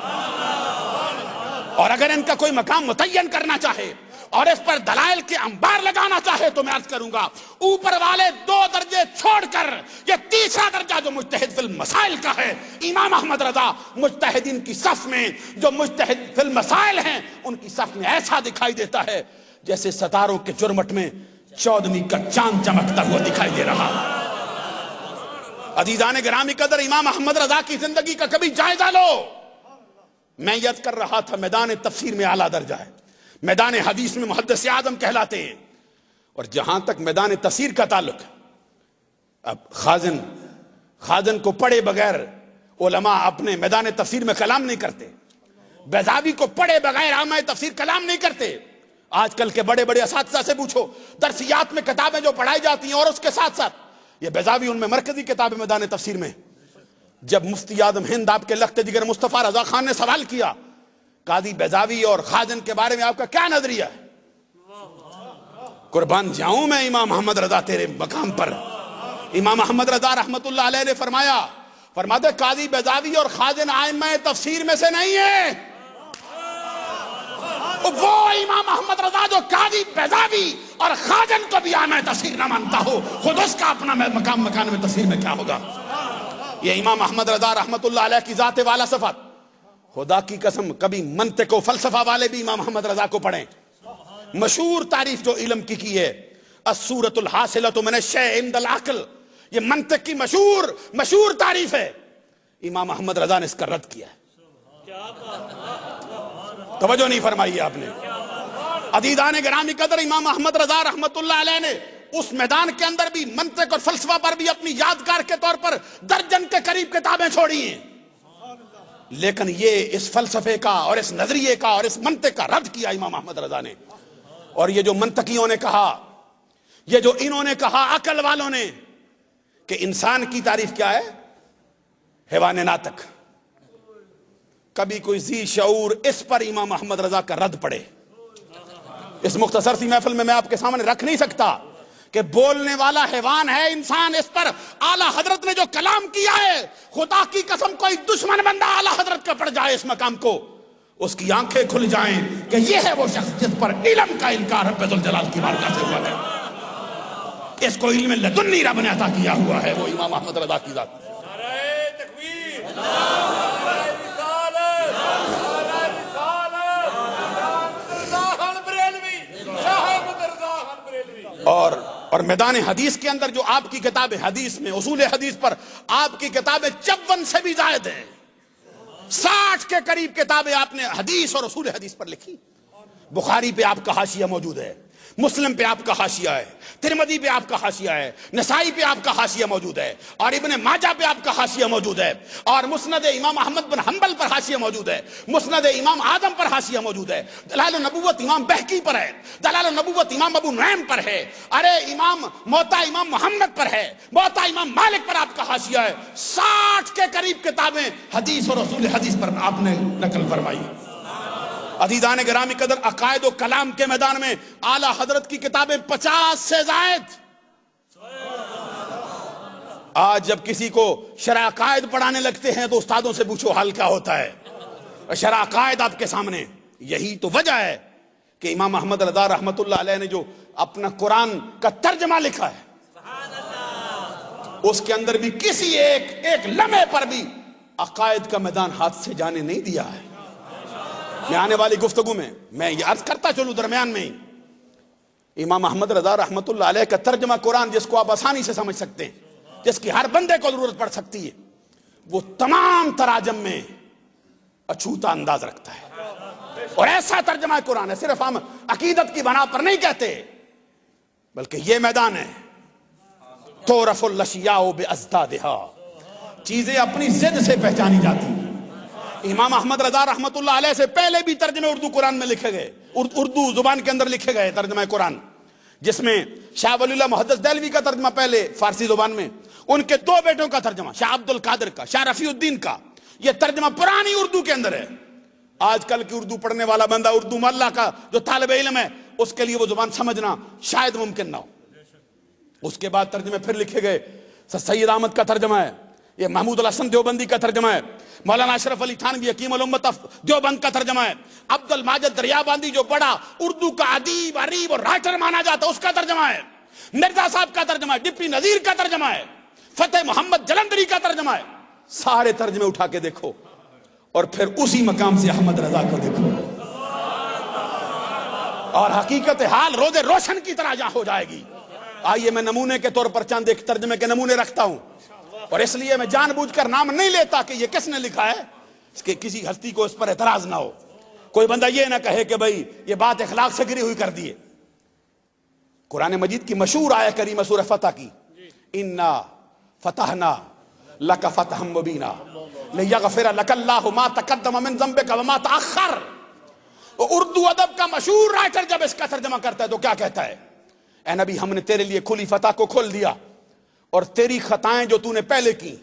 اور اگر ان کا کوئی مقام متعین کرنا چاہے اور اس پر دلائل کے انبار لگانا چاہے تو میں عرض کروں گا، اوپر والے 2 درجے چھوڑ کر یہ تیسرا درجہ جو مجتہد فی المسائل کا ہے، امام احمد رضا مجتہدین کی صف میں جو مجتہد فی المسائل ہیں، ان کی صف میں ایسا دکھائی دیتا ہے جیسے ستاروں کے چرمٹ میں 14ویں کا چاند چمکتا ہوا دکھائی دے رہا۔ عزیزان گرامی قدر، امام احمد رضا کی زندگی کا کبھی جائزہ لو۔ میں یاد کر رہا تھا، میدان تفسیر میں اعلیٰ درجہ ہے، میدان حدیث میں محدث اعظم کہلاتے ہیں، اور جہاں تک میدان تفسیر کا تعلق ہے، اب خازن کو پڑھے بغیر علماء اپنے میدان تفسیر میں کلام نہیں کرتے، بیضاوی کو پڑھے بغیر عامہ تفسیر کلام نہیں کرتے۔ آج کل کے بڑے بڑے اساتذہ سے پوچھو، درسیات میں کتابیں جو پڑھائی جاتی ہیں اور اس کے ساتھ ساتھ یہ بیضاوی ان میں مرکزی کتاب ہے میدان تفسیر میں۔ جب مفتی اعظم ہند آپ کے لخت جگر مصطفیٰ رضا خان نے سوال کیا، قاضی بیضاوی اور خازن کے بارے میں آپ کا کیا نظریہ ہے؟ قربان جاؤں میں امام محمد رضا تیرے مقام پر۔ امام محمد رضا رحمت اللہ علیہ نے فرماتے قاضی بیضاوی اور خازن ائمہ تفسیر میں سے نہیں ہے، وہ امام محمد رضا جو قاضی بیضاوی اور خازن کو بھی ائمہ تفسیر نہ مانتا ہو، خود اس کا اپنا مقام مکان میں تفسیر میں کیا ہوگا؟ یہ امام محمد رضا رحمت اللہ علیہ کی ذات والا صفات، خدا کی قسم کبھی منطق و فلسفہ والے بھی امام محمد رضا کو پڑھیں۔ مشہور تعریف جو علم کی ہے، الصورۃ الحاصلۃ من الشیء عند العقل، یہ منطق کی مشہور تعریف ہے، امام محمد رضا نے اس کا رد کیا ہے۔ توجہ نہیں فرمائی آپ نے؟ عزیزان گرامی قدر، امام محمد رضا رحمت اللہ علیہ نے اس میدان کے اندر بھی منطق اور فلسفہ پر بھی اپنی یادگار کے طور پر درجن کے قریب کتابیں چھوڑی ہیں، لیکن یہ اس فلسفے کا اور اس نظریے کا اور اس منطق کا رد کیا امام احمد رضا نے۔ اور یہ جو منطقیوں نے کہا، یہ جو انہوں نے کہا عقل والوں نے کہ انسان کی تعریف کیا ہے؟ حیوان ناطق، کبھی کوئی ذی شعور اس پر امام احمد رضا کا رد پڑے؟ اس مختصر سی محفل میں آپ کے سامنے رکھ نہیں سکتا کہ بولنے والا حیوان ہے انسان، اس پر اعلیٰ حضرت نے جو کلام کیا ہے، خدا کی قسم کوئی دشمن بندہ اعلیٰ حضرت کا پڑ جائے اس مقام کو، اس کی آنکھیں کھل جائیں کہ یہ ہے وہ شخص جس پر علم کا انکار رب ذوالجلال کی بارگاہ سے ہوا ہے، اس کو علم لدنی رب نے عطا کیا ہوا ہے، وہ امام احمد رضا کی ذات۔ اور میدان حدیث کے اندر جو آپ کی کتاب حدیث میں اصول حدیث پر آپ کی کتابیں 54 سے بھی زائد ہیں، 60 کے قریب کتابیں آپ نے حدیث اور اصول حدیث پر لکھی۔ بخاری پہ آپ کا حاشیہ موجود ہے، مسلم پہ آپ کا حاشیہ ہے، ترمذی پہ آپ کا حاشیہ ہے، نسائی پہ آپ کا حاشیہ موجود ہے، اور ابن ماجہ پہ آپ کا حاشیہ موجود ہے، اور مسند امام احمد بن حنبل پر حاشیہ موجود ہے، مسند امام اعظم پر حاشیہ موجود ہے، دلائل النبوت امام بہقی پر ہے، دلائل النبوت امام ابو نعیم پر ہے، ارے موطا امام محمد پر ہے، موطا امام مالک پر آپ کا حاشیہ ہے، 60 کے قریب کتابیں حدیث اور رسول حدیث پر آپ نے نقل فرمائی۔ عزیزان گرامی قدر، عقائد و کلام کے میدان میں اعلیٰ حضرت کی کتابیں 50 سے زائد۔ آج جب کسی کو شرح عقائد پڑھانے لگتے ہیں تو استادوں سے پوچھو حال کیا ہوتا ہے، شرح عقائد آپ کے سامنے۔ یہی تو وجہ ہے کہ امام احمد رضا رحمت اللہ علیہ نے جو اپنا قرآن کا ترجمہ لکھا ہے، اس کے اندر بھی کسی ایک لمحے پر بھی عقائد کا میدان ہاتھ سے جانے نہیں دیا ہے۔ میں آنے والی گفتگو میں یہ عرض کرتا چلوں درمیان میں ہی، امام احمد رضا رحمت اللہ علیہ کا ترجمہ قرآن جس کو آپ آسانی سے سمجھ سکتے ہیں، جس کی ہر بندے کو ضرورت پڑ سکتی ہے، وہ تمام تراجم میں اچھوتا انداز رکھتا ہے، اور ایسا ترجمہ قرآن ہے، صرف ہم عقیدت کی بنا پر نہیں کہتے، بلکہ یہ میدان ہے تعرف الاشیاء بازدادھا، چیزیں اپنی ضد سے پہچانی جاتی ہیں۔ امام احمد رضا رحمت اللہ علیہ سے پہلے بھی ترجمے اردو قرآن میں لکھے گئے، اردو زبان کے اندر لکھے گئے ترجمہ قرآن، جس میں شاہ ولی اللہ محدث دہلوی کا ترجمہ پہلے فارسی زبان میں، ان کے 2 بیٹوں کا ترجمہ، شاہ عبد القادر کا، شاہ رفیع الدین کا، یہ ترجمہ پرانی اردو کے اندر ہے۔ آج کل کی اردو پڑھنے والا بندہ، اردو محلہ کا جو طالب علم ہے، اس کے لیے وہ زبان سمجھنا شاید ممکن نہ ہو۔ اس کے بعد ترجمے پھر لکھے گئے، سید احمد کا ترجمہ ہے، یہ محمود الحسن دیوبندی کا ترجمہ ہے، مولانا اشرف علی تھانوی حکیم الامت دیوبند کا ترجمہ ہے، عبد الماجد دریابندی جو بڑا اردو کا ادیب، عریب اور رائٹر مانا جاتا ہے، اس کا ترجمہ ہے، مرزا صاحب کا ترجمہ ہے، ڈپٹی نذیر کا ترجمہ ہے، فتح محمد جلندری کا ترجمہ ہے۔ سارے ترجمے اٹھا کے دیکھو اور پھر اسی مقام سے احمد رضا کو دیکھو، اور حقیقت حال روز روشن کی طرح جہاں ہو جائے گی۔ آئیے میں نمونے کے طور پر چند ایک ترجمے کے نمونے رکھتا ہوں، اور اس لیے میں جان بوجھ کر نام نہیں لیتا کہ یہ کس نے لکھا ہے، اس کے کسی ہستی کو اس پر اعتراض نہ ہو، کوئی بندہ یہ نہ کہے کہ بھئی یہ بات اخلاق سے گری ہوئی کر دیے۔ قرآن مجید کی مشہور آیت کریمہ سورہ فتح کی، انا فتحنا لک فتحا مبینا لیغفر لک اللہ ما تقدم من ذنبک وما تاخر۔ اردو ادب کا مشہور رائٹر جب اس کا ترجمہ کرتا ہے تو کیا کہتا ہے؟ اے نبی، ہم نے تیرے لیے کھلی فتح کو کھول دیا، اور تیری خطائیں جو تو نے پہلے کی،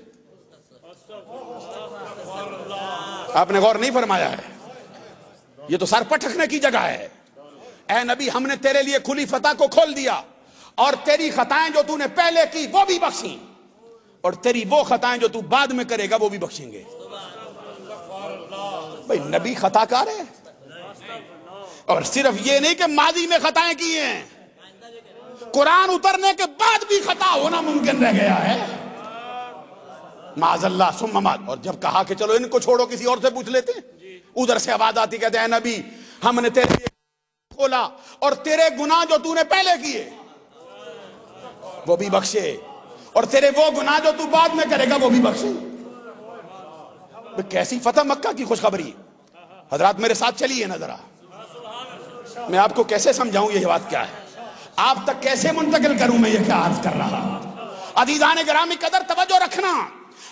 آپ نے غور نہیں فرمایا ہے، یہ تو سر پٹکنے کی جگہ ہے۔ اے نبی، ہم نے تیرے لیے کھلی فتح کو کھول دیا، اور تیری خطائیں جو تو نے پہلے کی وہ بھی بخشیں، اور تیری وہ خطائیں جو تو بعد میں کرے گا وہ بھی بخشیں گے۔ بھئی نبی خطا کار ہے، اور صرف یہ نہیں کہ ماضی میں خطائیں کی ہیں، قرآن اترنے کے بعد بھی خطا ہونا ممکن رہ گیا ہے، معاذ اللہ ثم معاذ۔ اور جب کہا کہ چلو ان کو چھوڑو کسی اور سے پوچھ لیتے ہیں، ادھر سے آواز آتی، کہتے ہیں اے نبی، ہم نے تیرے لیے کھولا اور تیرے گناہ جو تو نے پہلے کیے وہ بھی بخشے، اور تیرے وہ گناہ جو تو بعد میں کرے گا وہ بھی بخشے۔ کیسی فتح مکہ کی خوشخبری! حضرات میرے ساتھ چلیے نا ذرا، میں آپ کو کیسے سمجھاؤں یہ بات کیا ہے، آپ تک کیسے منتقل کروں میں یہ کیا عرض کر رہا۔ عزیزان گرامی قدر توجہ رکھنا،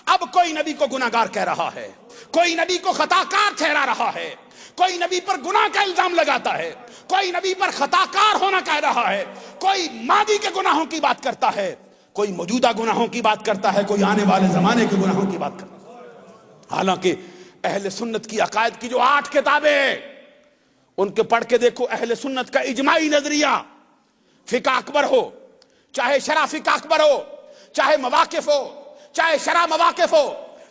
اب کوئی نبی کو گناہگار کہہ رہا ہے، کوئی نبی کو خطا کار ٹھہرا رہا ہے، کوئی نبی پر گناہ کا الزام لگاتا ہے، کوئی نبی پر خطا کار ہونا کہہ رہا ہے، کوئی ماضی کے گناہوں کی بات کرتا ہے، کوئی موجودہ گناہوں کی بات کرتا ہے، کوئی آنے والے زمانے کے گناہوں کی بات کرتا ہے۔ حالانکہ اہل سنت کی عقائد کی جو 8 کتابیں، ان کے پڑھ کے دیکھو، اہل سنت کا اجماعی نظریہ، فقہ اکبر ہو، چاہے شرح فقہ اکبر ہو، چاہے مواقف ہو، چاہے شرح مواقف ہو،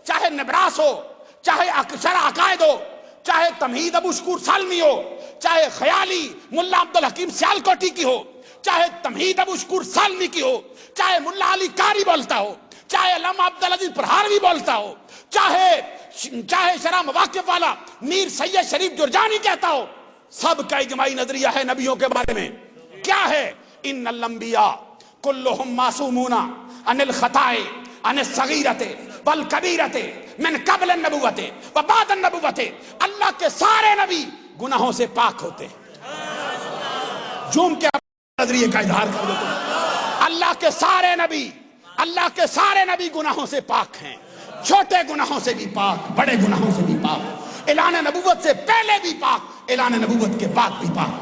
چاہے نبراس ہو، چاہے شرح عقائد ہو، چاہے تمہید ابو شکور سالمی ہو، چاہے خیالی ملا عبد الحکیم سیالکوٹی کی ہو، چاہے تمہید ابو شکور سالمی کی ہو، چاہے ملا علی قاری بولتا ہو، چاہے علامہ عبدالعزیز پرہاروی بولتا ہو، چاہے شرح مواقف والا میر سید شریف جرجانی کہتا ہو، سب کا اجماعی نظریہ ہے نبیوں کے بارے میں۔ کیا ہے؟ ان الانبیاء کلہم معصومون عن الخطاء عن الصغیرۃ والکبیرۃ من قبل النبوۃ وبعد النبوۃ۔ اللہ کے سارے نبی گناہوں سے پاک ہوتے ہیں۔ جھوم کے نظریے کا اظہار کر دو تم. اللہ کے سارے نبی گناہوں سے پاک ہیں، چھوٹے گناہوں سے بھی پاک، بڑے گناہوں سے بھی پاک، اعلان نبوت سے پہلے بھی پاک، اعلان نبوت کے بعد بھی پاک.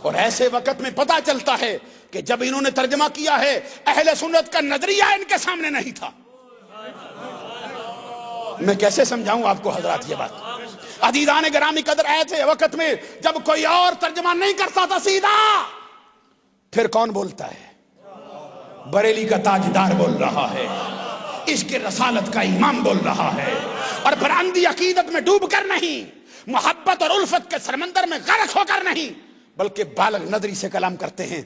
اور ایسے وقت میں پتا چلتا ہے کہ جب انہوں نے ترجمہ کیا ہے اہل سنت کا نظریہ ان کے سامنے نہیں تھا. میں کیسے سمجھاؤں آپ کو حضرات یہ بات. عزیزان گرامی قدر، ایسے وقت میں جب کوئی اور ترجمہ نہیں کرتا تھا سیدھا، پھر کون بولتا ہے؟ بریلی کا تاجدار بول رہا ہے، عشق رسالت کا امام بول رہا ہے، اور پھر اندھی عقیدت میں ڈوب کر نہیں، محبت اور الفت کے سمندر میں غرق ہو کر نہیں، بلکہ بالغ نظری سے کلام کرتے ہیں.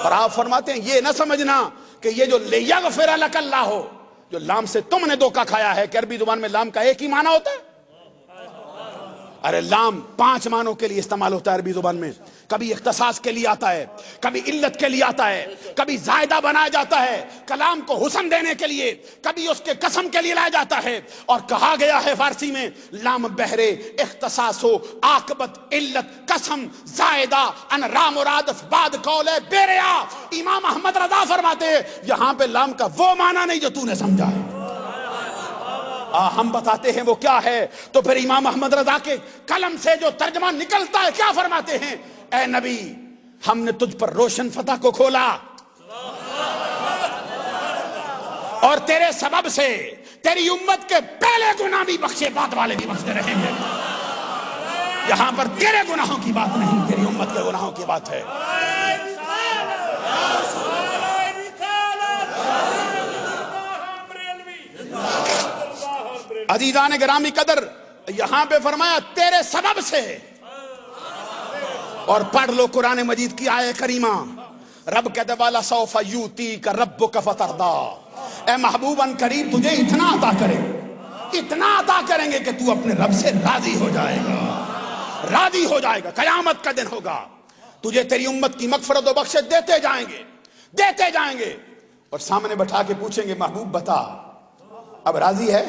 اور آپ فرماتے ہیں یہ نہ سمجھنا کہ یہ جو لیغفر لک اللہ ہو، جو لام سے تم نے دھوکہ کھایا ہے کہ عربی زبان میں لام کا ایک ہی معنی ہوتا ہے. ارے لام 5 معنوں کے لیے استعمال ہوتا ہے عربی زبان میں. کبھی اختصاص کے لیے آتا ہے، کبھی علت کے لیے آتا ہے، کبھی زائدہ بنایا جاتا ہے کلام کو حسن دینے کے لیے، کبھی اس کے قسم کے لیے لایا جاتا ہے. اور کہا گیا ہے فارسی میں لام بہرے اختصاص ہو، عاقبت، علت، قسم، زائدہ، ان رام مرادف بعد قول بیریا. امام احمد رضا فرماتے ہیں یہاں پہ لام کا وہ معنی نہیں جو تو نے سمجھا ہے. ہم بتاتے ہیں وہ کیا ہے. تو پھر امام احمد رضا کے قلم سے جو ترجمہ نکلتا ہے کیا فرماتے ہیں؟ اے نبی، ہم نے تجھ پر روشن فتح کو کھولا، اور تیرے سبب سے تیری امت کے پہلے گناہ بھی بخشے، بعد والے بھی بخشتے رہیں گے. یہاں پر تیرے گناہوں کی بات نہیں، تیری امت کے گناہوں کی بات ہے. عزیزان گرامی قدر، یہاں پہ فرمایا تیرے سبب سے. اور پڑھ لو قرآن مجید کی آیہ کریمہ، رب کہتے والا سوف یوتیک ربک فترضی. اے محبوب ان قریب تجھے اتنا عطا کریں، اتنا عطا کریں گے کہ تو اپنے رب سے راضی ہو جائے گا، راضی ہو جائے گا. قیامت کا دن ہوگا، تجھے تیری امت کی مغفرت و بخشش دیتے جائیں گے، دیتے جائیں گے. اور سامنے بٹھا کے پوچھیں گے محبوب بتا اب راضی ہے؟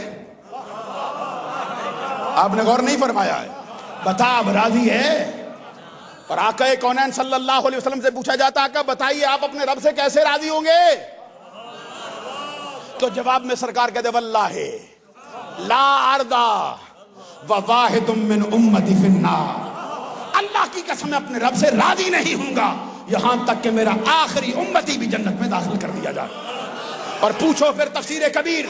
آپ نے غور نہیں فرمایا ہے. بتا اب راضی ہے؟ اور آقا کونین صلی اللہ علیہ وسلم سے پوچھا جاتا آقا بتائیے آپ اپنے رب سے کیسے راضی ہوں گے؟ تو جواب میں سرکار کہتے واللہ لا ارضا وواحد من امتی فی النار. اللہ کی قسم میں اپنے رب سے راضی نہیں ہوں گا یہاں تک کہ میرا آخری امتی بھی جنت میں داخل کر دیا جائے. اور پوچھو پھر تفسیر کبیر،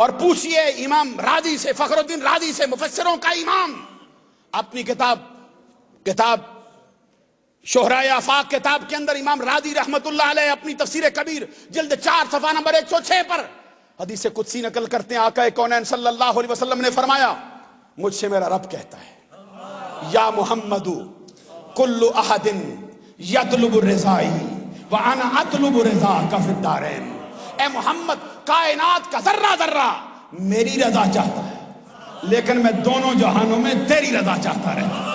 اور پوچھئے امام راضی سے، فخر الدین راضی سے، مفسروں کا امام، اپنی کتاب شہرائے آفاق کتاب کے اندر امام راضی رحمت اللہ علیہ اپنی تفسیر کبیر جلد 4 صفحہ نمبر 106 پر حدیث قدسی نقل کرتے ہیں. آقا کونین صلی اللہ علیہ وسلم نے فرمایا مجھ سے میرا رب کہتا ہے یا محمد کل احد یطلب الرضائی وانا اطلب رضاک فی الدارین. اے محمد، کائنات کا ذرہ ذرہ میری رضا چاہتا ہے لیکن میں دونوں جہانوں میں تیری رضا چاہتا رہتا.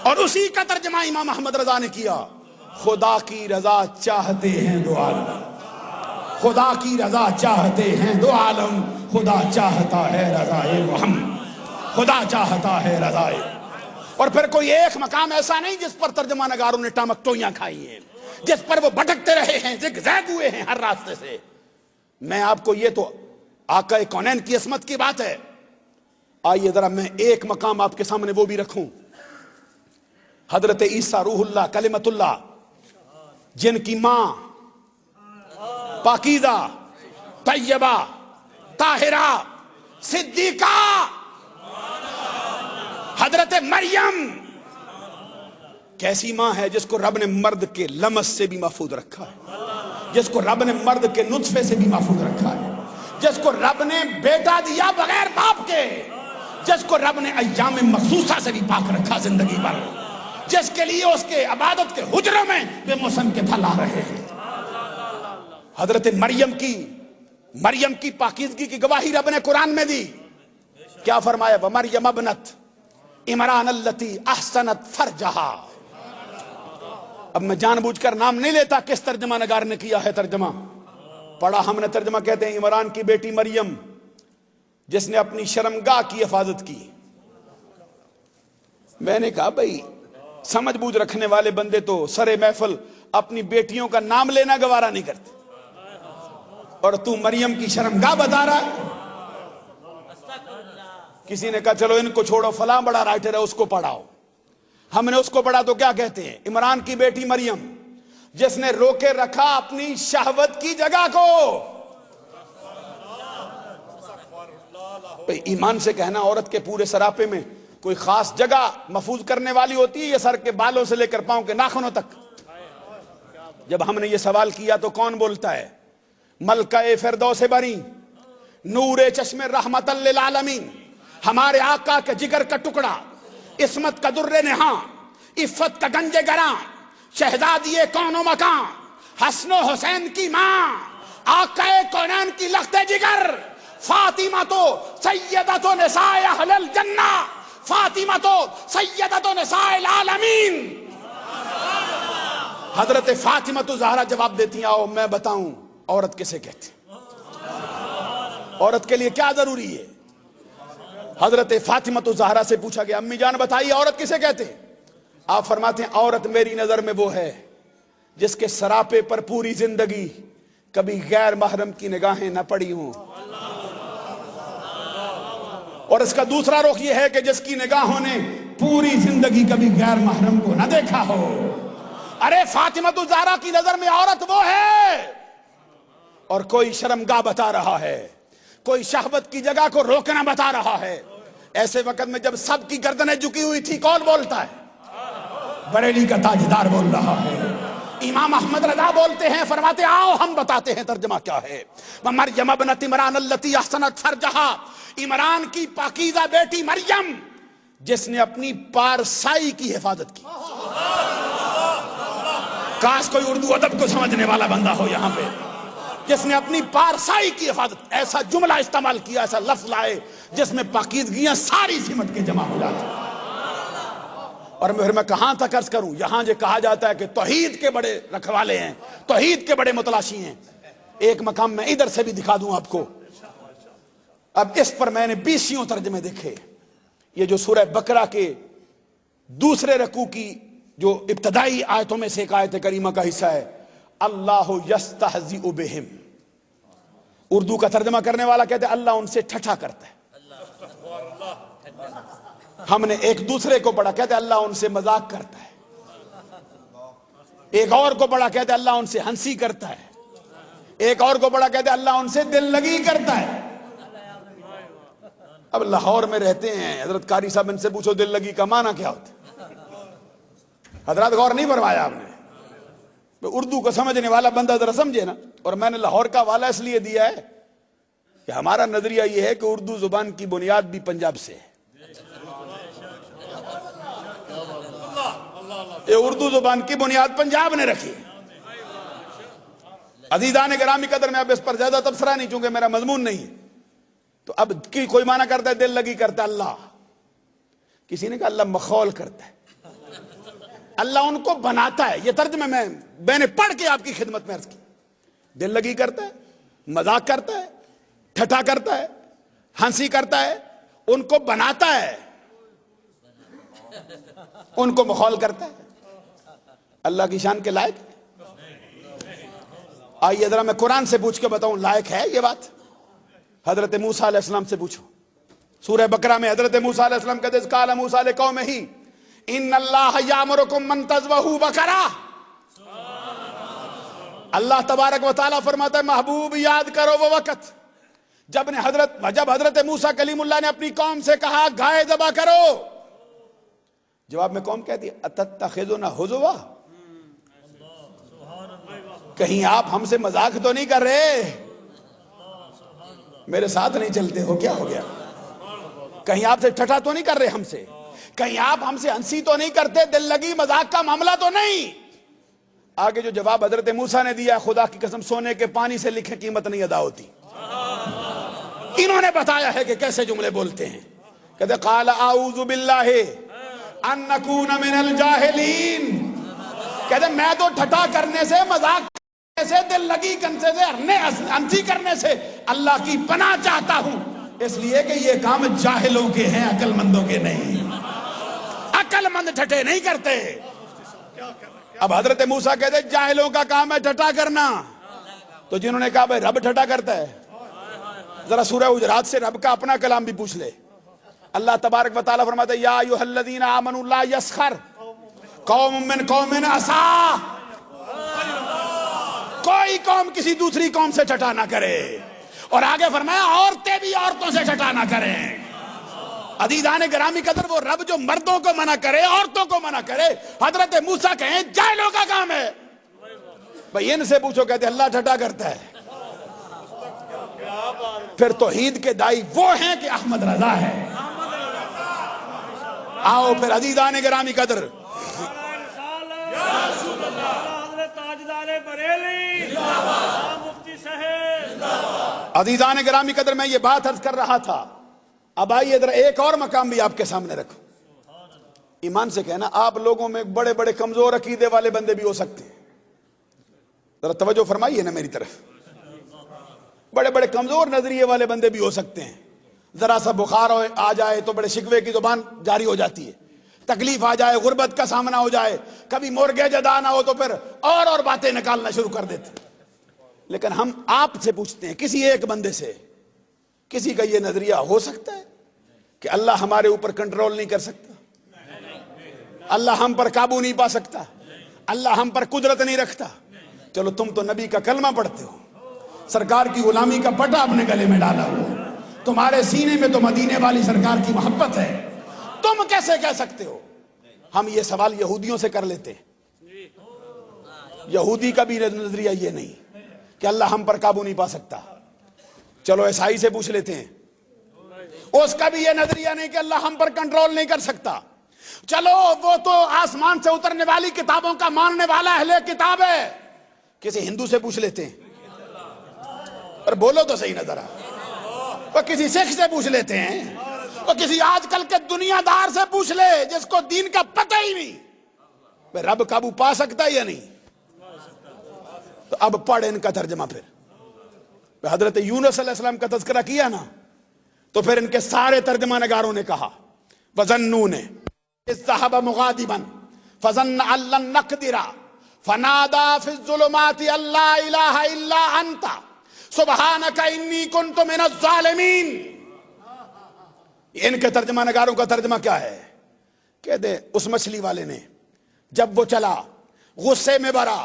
اور اسی کا ترجمہ امام احمد رضا نے کیا، خدا کی رضا چاہتے ہیں دو عالم، خدا کی رضا چاہتے ہیں دو عالم، خدا چاہتا ہے رضائے محمد، خدا چاہتا ہے رضائے. اور پھر کوئی ایک مقام ایسا نہیں جس پر ترجمہ نگاروں نے ٹامک ٹوئیاں کھائی ہیں، جس پر وہ بھٹکتے رہے ہیں، زگ زیگ ہوئے ہیں ہر راستے سے. میں آپ کو، یہ تو آقا کونین کی عصمت کی بات ہے. آئیے ذرا میں ایک مقام آپ کے سامنے وہ بھی رکھوں. حضرت عیسیٰ روح اللہ کلمت اللہ، جن کی ماں پاکیزہ طیبہ طاہرہ صدیقہ حضرت مریم، کیسی ماں ہے جس کو رب نے مرد کے لمس سے بھی محفوظ رکھا ہے، جس کو رب نے مرد کے نطفے سے بھی محفوظ رکھا ہے، جس کو رب نے بیٹا دیا بغیر باپ کے، جس کو رب نے ایام مخصوصہ سے بھی پاک رکھا زندگی بھر، جس کے لیے اس کے عبادت کے حجروں میں بے موسم کے پھل آ رہے ہیں. حضرت مریم کی پاکیزگی کی گواہی رب نے قرآن میں دی. کیا فرمایا؟ وَمَرْيَمَ ابْنَتَ عِمْرَانَ الَّتِي أَحْسَنَتْ فَرْجَهَا. اب میں جان بوجھ کر نام نہیں لیتا کس ترجمہ نگار نے کیا ہے ترجمہ. پڑھا ہم نے ترجمہ، کہتے ہیں عمران کی بیٹی مریم جس نے اپنی شرمگاہ کی حفاظت کی۔ میں نے کہا بھائی سمجھ بوجھ رکھنے والے بندے تو سرے محفل اپنی بیٹیوں کا نام لینا گوارا نہیں کرتے، اور تو مریم کی شرمگاہ بتا رہا ہے۔ کسی نے کہا چلو ان کو چھوڑو، فلاں بڑا رائٹر ہے اس کو پڑھاؤ۔ ہم نے اس کو پڑھا تو کیا کہتے ہیں؟ عمران کی بیٹی مریم جس نے روکے رکھا اپنی شہوت کی جگہ کو۔ ایمان سے کہنا عورت کے پورے سراپے میں کوئی خاص جگہ محفوظ کرنے والی ہوتی ہے، یہ سر کے بالوں سے لے کر پاؤں کے ناخنوں تک؟ جب ہم نے یہ سوال کیا تو کون بولتا ہے؟ ملکہ فردوس بری، نور چشم رحمت للعالمین، ہمارے آقا کے جگر کا ٹکڑا، عصمت کا در نہاں، عفت کا گنج گراں، شہزادی کون و مکان، حسن و حسین کی ماں، آقا کونین کی لخت جگر، فاطمہ تو سیدۃ نساء اہل الجنہ، فاطمہ تو سیدۃ نساء العالمین۔ حضرت فاطمہ تو زہرا جواب دیتی ہیں، آؤ میں بتاؤں عورت کسے کہتے ہیں، عورت کے لیے کیا ضروری ہے۔ حضرت فاطمہ تو زہرا سے پوچھا گیا امی جان بتائیے عورت کسے کہتے ہیں؟ آپ فرماتے ہیں عورت میری نظر میں وہ ہے جس کے سراپے پر پوری زندگی کبھی غیر محرم کی نگاہیں نہ پڑی ہوں، اور اس کا دوسرا رخ یہ ہے کہ جس کی نگاہوں نے پوری زندگی کبھی غیر محرم کو نہ دیکھا ہو۔ ارے فاطمہ الزہرا کی نظر میں عورت وہ ہے، اور کوئی شرمگاہ بتا رہا ہے، کوئی شہوت کی جگہ کو روکنا بتا رہا ہے۔ ایسے وقت میں جب سب کی گردنیں جھکی ہوئی تھی کون بولتا ہے؟ بریلی کا تاجدار بول رہا ہے۔ امام احمد رضا بولتے ہیں، فرماتے آؤ ہم بتاتے ہیں ترجمہ کیا ہے۔ مریم ابنت عمران التی احسنت فرجہا، عمران کی پاکیزہ بیٹی مریم جس نے اپنی پارسائی کی حفاظت کی۔ کاش کوئی اردو ادب کو سمجھنے والا بندہ ہو یہاں پہ، جس نے اپنی پارسائی کی حفاظت، ایسا جملہ استعمال کیا، ایسا لفظ لائے جس میں پاکیزگیاں ساری سمٹ کے جمع ہو جاتی۔ اور میں کہاں تک عرض کروں، یہاں جو کہا جاتا ہے کہ توحید کے بڑے رکھوالے ہیں، توحید کے بڑے متلاشی ہیں، ایک مقام میں ادھر سے بھی دکھا دوں آپ کو۔ اب اس پر میں نے 20 ترجمے دیکھے۔ یہ جو سورہ بقرہ کے دوسرے رکوع کی جو ابتدائی آیتوں میں سے ایک آیت کریمہ کا حصہ ہے، اللہ یستہزئ بہم، اردو کا ترجمہ کرنے والا کہتے ہیں اللہ ان سے ٹھٹھا کرتا ہے۔ ہم نے ایک دوسرے کو پڑھا، کہتے ہیں اللہ ان سے مذاق کرتا ہے۔ ایک اور کو پڑھا، کہتے ہیں اللہ ان سے ہنسی کرتا ہے۔ ایک اور کو پڑھا، کہتے ہیں اللہ ان سے دل لگی کرتا ہے۔ اب لاہور میں رہتے ہیں، حضرت قاری صاحب ان سے پوچھو دل لگی کا معنی کیا ہوتا ہے؟ حضرات غور نہیں فرمایا آپ نے؟ اردو کو سمجھنے والا بندہ ذرا سمجھے نا۔ اور میں نے لاہور کا حوالہ اس لیے دیا ہے کہ ہمارا نظریہ یہ ہے کہ اردو زبان کی بنیاد بھی پنجاب سے ہے۔ یہ اردو زبان کی بنیاد پنجاب نے رکھی۔ عزیزان گرامی قدر، میں اب اس پر زیادہ تبصرہ نہیں، چونکہ میرا مضمون نہیں۔ تو اب کی کوئی معنی کرتا ہے دل لگی کرتا ہے اللہ، کسی نے کہا اللہ مخول کرتا ہے، اللہ ان کو بناتا ہے۔ یہ ترجمہ میں نے پڑھ کے آپ کی خدمت میں عرض کی۔ دل لگی کرتا ہے، مذاق کرتا ہے، ٹھٹھا کرتا ہے، ہنسی کرتا ہے، ان کو بناتا ہے، ان کو مخول کرتا ہے۔ اللہ کی شان کے لائق؟ آئیے ذرا میں قرآن سے پوچھ کے بتاؤں لائق ہے یہ بات؟ حضرت موسیٰ علیہ السلام سے پوچھو۔ سورہ بقرہ میں حضرت موسیٰ علیہ السلام کہتے ہیں قال موسیٰ لقومہ ان اللہ یامرکم ان تذبحوا بقرہ۔ اللہ تبارک و تعالیٰ فرماتا ہے محبوب یاد کرو وہ وقت جب حضرت موسیٰ کلیم اللہ نے اپنی قوم سے کہا گائے ذبح کرو، جواب میں قوم کہتی ہے اتتخذنا ہزوا، کہیں آپ ہم سے مذاق تو نہیں کر رہے؟ میرے ساتھ نہیں چلتے ہو؟ کیا ہو گیا؟ کہیں آپ سے ٹھٹھا تو نہیں کر رہے ہم سے؟ کہیں آپ ہم سے ہنسی تو نہیں کرتے؟ دل لگی مذاق کا معاملہ تو نہیں؟ آگے جو جواب حضرت موسیٰ نے دیا، خدا کی قسم سونے کے پانی سے لکھے قیمت نہیں ادا ہوتی۔ انہوں نے بتایا ہے کہ کیسے جملے بولتے ہیں۔ کہتے قال اعوذ باللہ ان نکون من الجاہلین، کہتے میں تو ٹھٹھا کرنے سے، مذاق سے دل لگی کنسے سے انسی کرنے سے اللہ کی پناہ چاہتا ہوں، اس لیے کہ یہ کام جاہلوں کے ہیں، عقل مندوں کے نہیں۔ عقل مند ٹھٹے نہیں کرتے۔ اب حضرت موسیٰ کہتے جاہلوں کا کام ہے ٹھٹا کرنا، تو جنہوں نے کہا بھائی رب ٹھٹا کرتا ہے، ذرا سورہ حجرات سے رب کا اپنا کلام بھی پوچھ لے۔ اللہ تبارک و تعالیٰ فرماتا ہے یا ایھا الذین آمنوا لا یسخر قوم من قوم عسیٰ، کوئی قوم کسی دوسری قوم سے ٹھٹا نہ کرے، اور آگے فرمایا عورتیں بھی عورتوں سے ٹھٹا نہ کریں۔ عزیزان گرامی قدر، وہ رب جو مردوں کو منع کرے عورتوں کو منع کرے، حضرت موسیٰ کہیں جاہلوں کا کام ہے۔ بھئی ان سے پوچھو، کہتے اللہ ٹھٹا کرتا ہے۔ پھر توحید کے دائی وہ ہیں کہ احمد رضا ہے۔ آؤ پھر عزیزان گرامی قدر، عزیزان گرامی قدر، میں یہ بات عرض کر رہا تھا، اب آئیے ذرا ایک اور مقام بھی آپ کے سامنے رکھو۔ ایمان سے کہنا، آپ لوگوں میں بڑے بڑے کمزور عقیدے والے بندے بھی ہو سکتے ہیں، ذرا توجہ فرمائیے نا میری طرف، بڑے بڑے کمزور نظریے والے بندے بھی ہو سکتے ہیں۔ ذرا سا بخار آ جائے تو بڑے شکوے کی زبان جاری ہو جاتی ہے، تکلیف آ جائے، غربت کا سامنا ہو جائے، کبھی مرغے جدا نہ ہو تو پھر اور باتیں نکالنا شروع کر دیتے۔ لیکن ہم آپ سے پوچھتے ہیں، کسی ایک بندے سے کسی کا یہ نظریہ ہو سکتا ہے کہ اللہ ہمارے اوپر کنٹرول نہیں کر سکتا، اللہ ہم پر قابو نہیں پا سکتا، اللہ ہم پر قدرت نہیں رکھتا؟ چلو تم تو نبی کا کلمہ پڑھتے ہو، سرکار کی غلامی کا پٹا اپنے گلے میں ڈالا ہو، تمہارے سینے میں تو مدینے والی سرکار کی محبت ہے، تم کیسے کہہ سکتے ہو؟ ہم یہ سوال یہودیوں سے کر لیتے ہیں، یہودی کا بھی نظریہ یہ نہیں کہ اللہ ہم پر قابو نہیں پا سکتا۔ چلو عیسائی سے پوچھ لیتے ہیں، اس کا بھی یہ نظریہ نہیں کہ اللہ ہم پر کنٹرول نہیں کر سکتا۔ چلو وہ تو آسمان سے اترنے والی کتابوں کا ماننے والا اہل کتاب ہے، کسی ہندو سے پوچھ لیتے ہیں، اور بولو تو صحیح نظر آ، وہ کسی سکھ سے پوچھ لیتے ہیں، وہ کسی آج کل کے دنیا دار سے پوچھ لے جس کو دین کا پتہ ہی نہیں، رب قابو پا سکتا ہے یا نہیں؟ تو اب پڑھ ان کا ترجمہ۔ پھر حضرت یونس علیہ السلام کا تذکرہ کیا نا، تو پھر ان کے سارے ترجمہ نگاروں نے کہا وَظَنُّونِ إِذْ ذَهَبَ مُغَاضِبًا فَظَنَّ أَن لَّن نَّقْدِرَ فَنَادَىٰ فِي الظُّلُمَاتِ أَن لَّا إِلَٰهَ إِلَّا أَنتَ سُبْحَانَكَ إِنِّي كُنتُ مِنَ الظَّالِمِينَ۔ ان کے ترجمہ نگاروں کا ترجمہ کیا ہے؟ کہتے اس مچھلی والے نے جب وہ چلا غصے میں بھرا،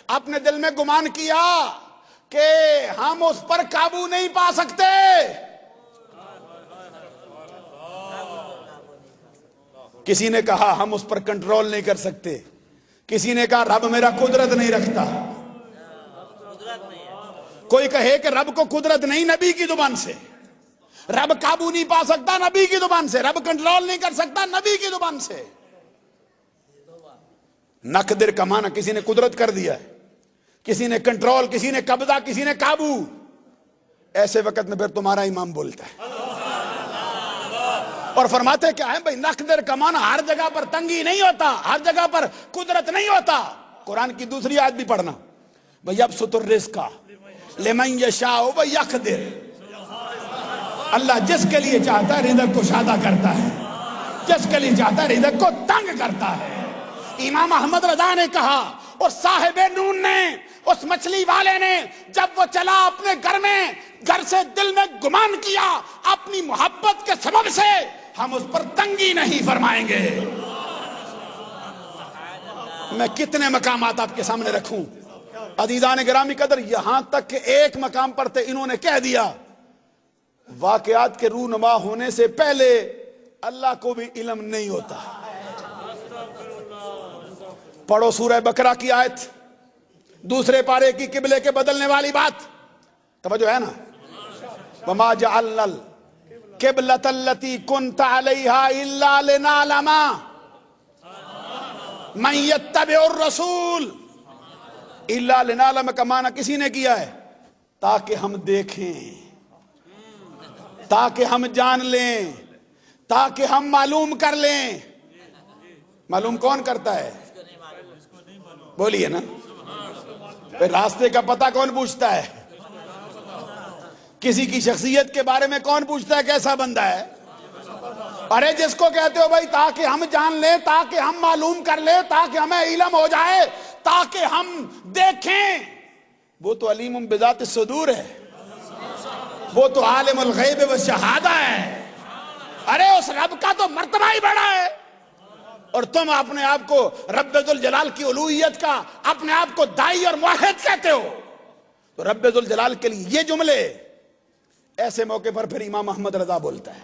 اپنے دل میں گمان کیا کہ ہم اس پر قابو نہیں پا سکتے، کسی نے کہا ہم اس پر کنٹرول نہیں کر سکتے، کسی نے کہا رب میرا قدرت نہیں رکھتا، کوئی کہے کہ رب کو قدرت نہیں نبی کی زبان سے، رب قابو نہیں پا سکتا نبی کی زبان سے، رب کنٹرول نہیں کر سکتا نبی کی زبان سے۔ نقدر کا معنی کسی نے قدرت کر دیا ہے، کسی نے کنٹرول، کسی نے قبضہ، کسی نے قابو۔ ایسے وقت میں پھر تمہارا امام بولتا ہے اور فرماتے کیا ہے بھائی، نقدر کا معنی ہر جگہ پر تنگی نہیں ہوتا، ہر جگہ پر قدرت نہیں ہوتا۔ قرآن کی دوسری آیت بھی پڑھنا، وَيَبْسُطُ الرِّزْقَ لِمَن يَشَاءُ وَيَقْدِرُ، اللہ جس کے لیے چاہتا ہے رزق کو شادہ کرتا ہے، جس کے لیے چاہتا ہے رزق کو تنگ کرتا ہے۔ امام احمد رضا نے کہا، اور صاحب نون نے، اس مچھلی والے نے، جب وہ چلا اپنے گھر میں، گھر سے دل میں گمان کیا اپنی محبت کے سبب سے ہم اس پر تنگی نہیں فرمائیں گے۔ میں کتنے مقامات آپ کے سامنے رکھوں عزیزان گرامی قدر، یہاں تک کہ ایک مقام پر تھے انہوں نے کہہ دیا واقعات کے رونما ہونے سے پہلے اللہ کو بھی علم نہیں ہوتا۔ پڑھو سورہ بقرہ کی آیت، دوسرے پارے کی قبلے کے بدلنے والی بات، توجہ ہے نا؟ وَمَا جَعَلْنَا الْقِبْلَةَ الَّتِي كُنْتَ عَلَيْهَا إِلَّا لِنَعْلَمَ مَن يَتَّبِعُ الرَّسُولَ۔ إِلَّا لِنَعْلَمَ کا معنی کسی نے کیا ہے تاکہ ہم دیکھیں، تاکہ ہم جان لیں، تاکہ ہم معلوم کر لیں۔ معلوم کون کرتا ہے؟ بولیے نا، پھر راستے کا پتہ کون پوچھتا ہے؟ کسی کی شخصیت کے بارے میں کون پوچھتا ہے کیسا بندہ ہے؟ ارے جس کو کہتے ہو بھائی تاکہ ہم جان لیں، تاکہ ہم معلوم کر لیں، تاکہ ہمیں علم ہو جائے، تاکہ ہم دیکھیں، وہ تو علیم بذات الصدور ہے، وہ تو عالم الغیب و شہادہ ہے۔ ارے اس رب کا تو مرتبہ ہی بڑا ہے، اور تم اپنے آپ کو رب ذوالجلال کی الوہیت کا اپنے آپ کو دائی اور موحد کہتے ہو۔ تو رب ذوالجلال کے لیے یہ جملے ایسے موقع پر پھر امام احمد رضا بولتا ہے،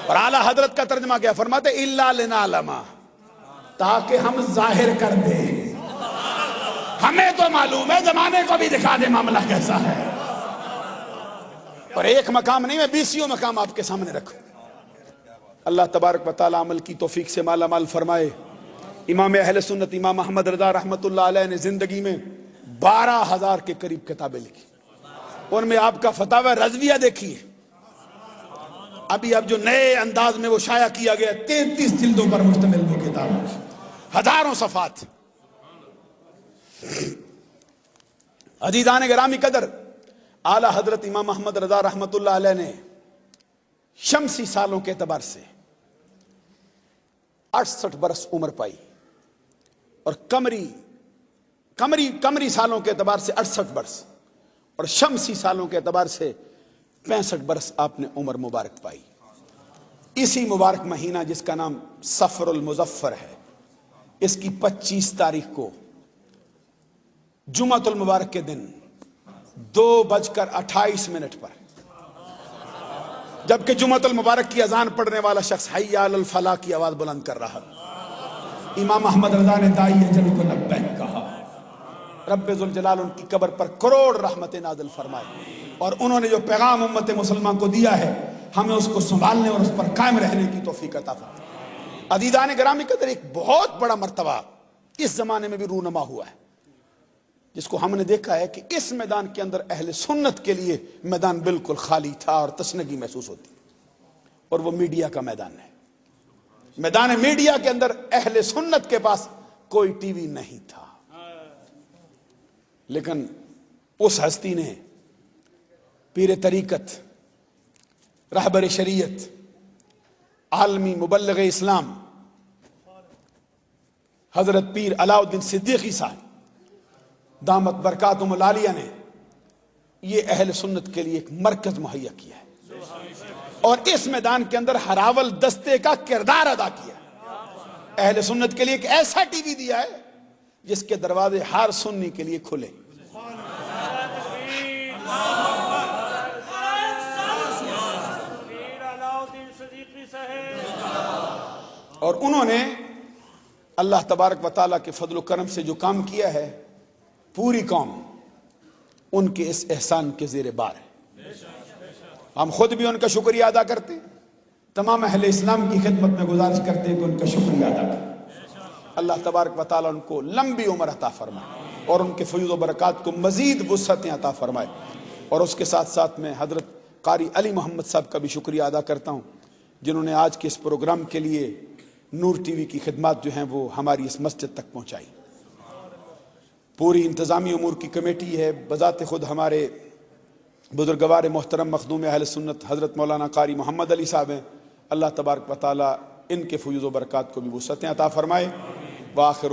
اور اعلیٰ حضرت کا ترجمہ کیا فرماتے؟ اِلَّا لِنَعْلَمَ، تاکہ ہم ظاہر کر دیں، ہمیں تو معلوم ہے، زمانے کو بھی دکھا دے معاملہ کیسا ہے۔ اور ایک مقام نہیں، میں 20 مقام آپ کے سامنے رکھوں۔ اللہ تبارک و تعالیٰ عمل کی توفیق سے مالا مال فرمائے۔ امام اہل سنت امام احمد رضا رحمت اللہ علیہ نے زندگی میں 12,000 کے قریب کتابیں لکھی، ان میں آپ کا فتاوی رضویہ دیکھیے، ابھی اب جو نئے انداز میں وہ شائع کیا گیا 33 جلدوں پر مشتمل وہ کتاب، ہزاروں صفحات۔ عزیزان گرامی قدر، اعلیٰ حضرت امام احمد رضا رحمت اللہ علیہ نے شمسی سالوں کے اعتبار سے 68 برس عمر پائی، اور قمری سالوں کے اعتبار سے 68 برس، اور شمسی سالوں کے اعتبار سے 65 برس آپ نے عمر مبارک پائی۔ اسی مبارک مہینہ جس کا نام صفر المظفر ہے، اس کی 25 تاریخ کو جمعۃ المبارک کے دن 2:28 پر، جبکہ جمعۃ المبارک کی اذان پڑھنے والا شخص حی علی الفلاح کی آواز بلند کر رہا، امام احمد رضا نے دائی اجل کو لبیک کہا۔ رب ذوالجلال ان کی قبر پر کروڑ رحمت نازل فرمائے، اور انہوں نے جو پیغام امت مسلمان کو دیا ہے، ہمیں اس کو سنبھالنے اور اس پر قائم رہنے کی توفیق عطا فرمائے۔ عزیزان گرامی قدر، ایک بہت بڑا مرتبہ اس زمانے میں بھی رونما ہوا ہے، جس کو ہم نے دیکھا ہے کہ اس میدان کے اندر اہل سنت کے لیے میدان بالکل خالی تھا اور تشنگی محسوس ہوتی، اور وہ میڈیا کا میدان ہے۔ میدان میڈیا کے اندر اہل سنت کے پاس کوئی ٹی وی نہیں تھا، لیکن اس ہستی نے، پیر طریقت، رہبر شریعت، عالمی مبلغ اسلام حضرت پیر علاؤ الدین صدیقی صاحب دامت برکاتہم العالیہ نے یہ اہل سنت کے لیے ایک مرکز مہیا کیا ہے، اور اس میدان کے اندر ہراول دستے کا کردار ادا کیا ہے۔ اہل سنت کے لیے ایک ایسا ٹی وی دیا ہے جس کے دروازے ہر سنی کے لیے کھلے۔ اور انہوں نے اللہ تبارک و تعالیٰ کے فضل و کرم سے جو کام کیا ہے، پوری قوم ان کے اس احسان کے زیر بار ہے۔ ہم خود بھی ان کا شکریہ ادا کرتے ہیں، تمام اہل اسلام کی خدمت میں گزارش کرتے ہیں کہ ان کا شکریہ ادا کریں۔ اللہ تبارک و تعالیٰ ان کو لمبی عمر عطا فرمائے، اور ان کے فیض و برکات کو مزید وسعتیں عطا فرمائے۔ اور اس کے ساتھ ساتھ میں حضرت قاری علی محمد صاحب کا بھی شکریہ ادا کرتا ہوں، جنہوں نے آج کے اس پروگرام کے لیے نور ٹی وی کی خدمات جو ہیں وہ ہماری اس مسجد تک پہنچائی۔ پوری انتظامی امور کی کمیٹی ہے، بذات خود ہمارے بزرگوار محترم مخدوم اہل سنت حضرت مولانا قاری محمد علی صاحب ہیں۔ اللہ تبارک و تعالیٰ ان کے فیض و برکات کو بھی وسعتیں عطا فرمائے۔ وآخر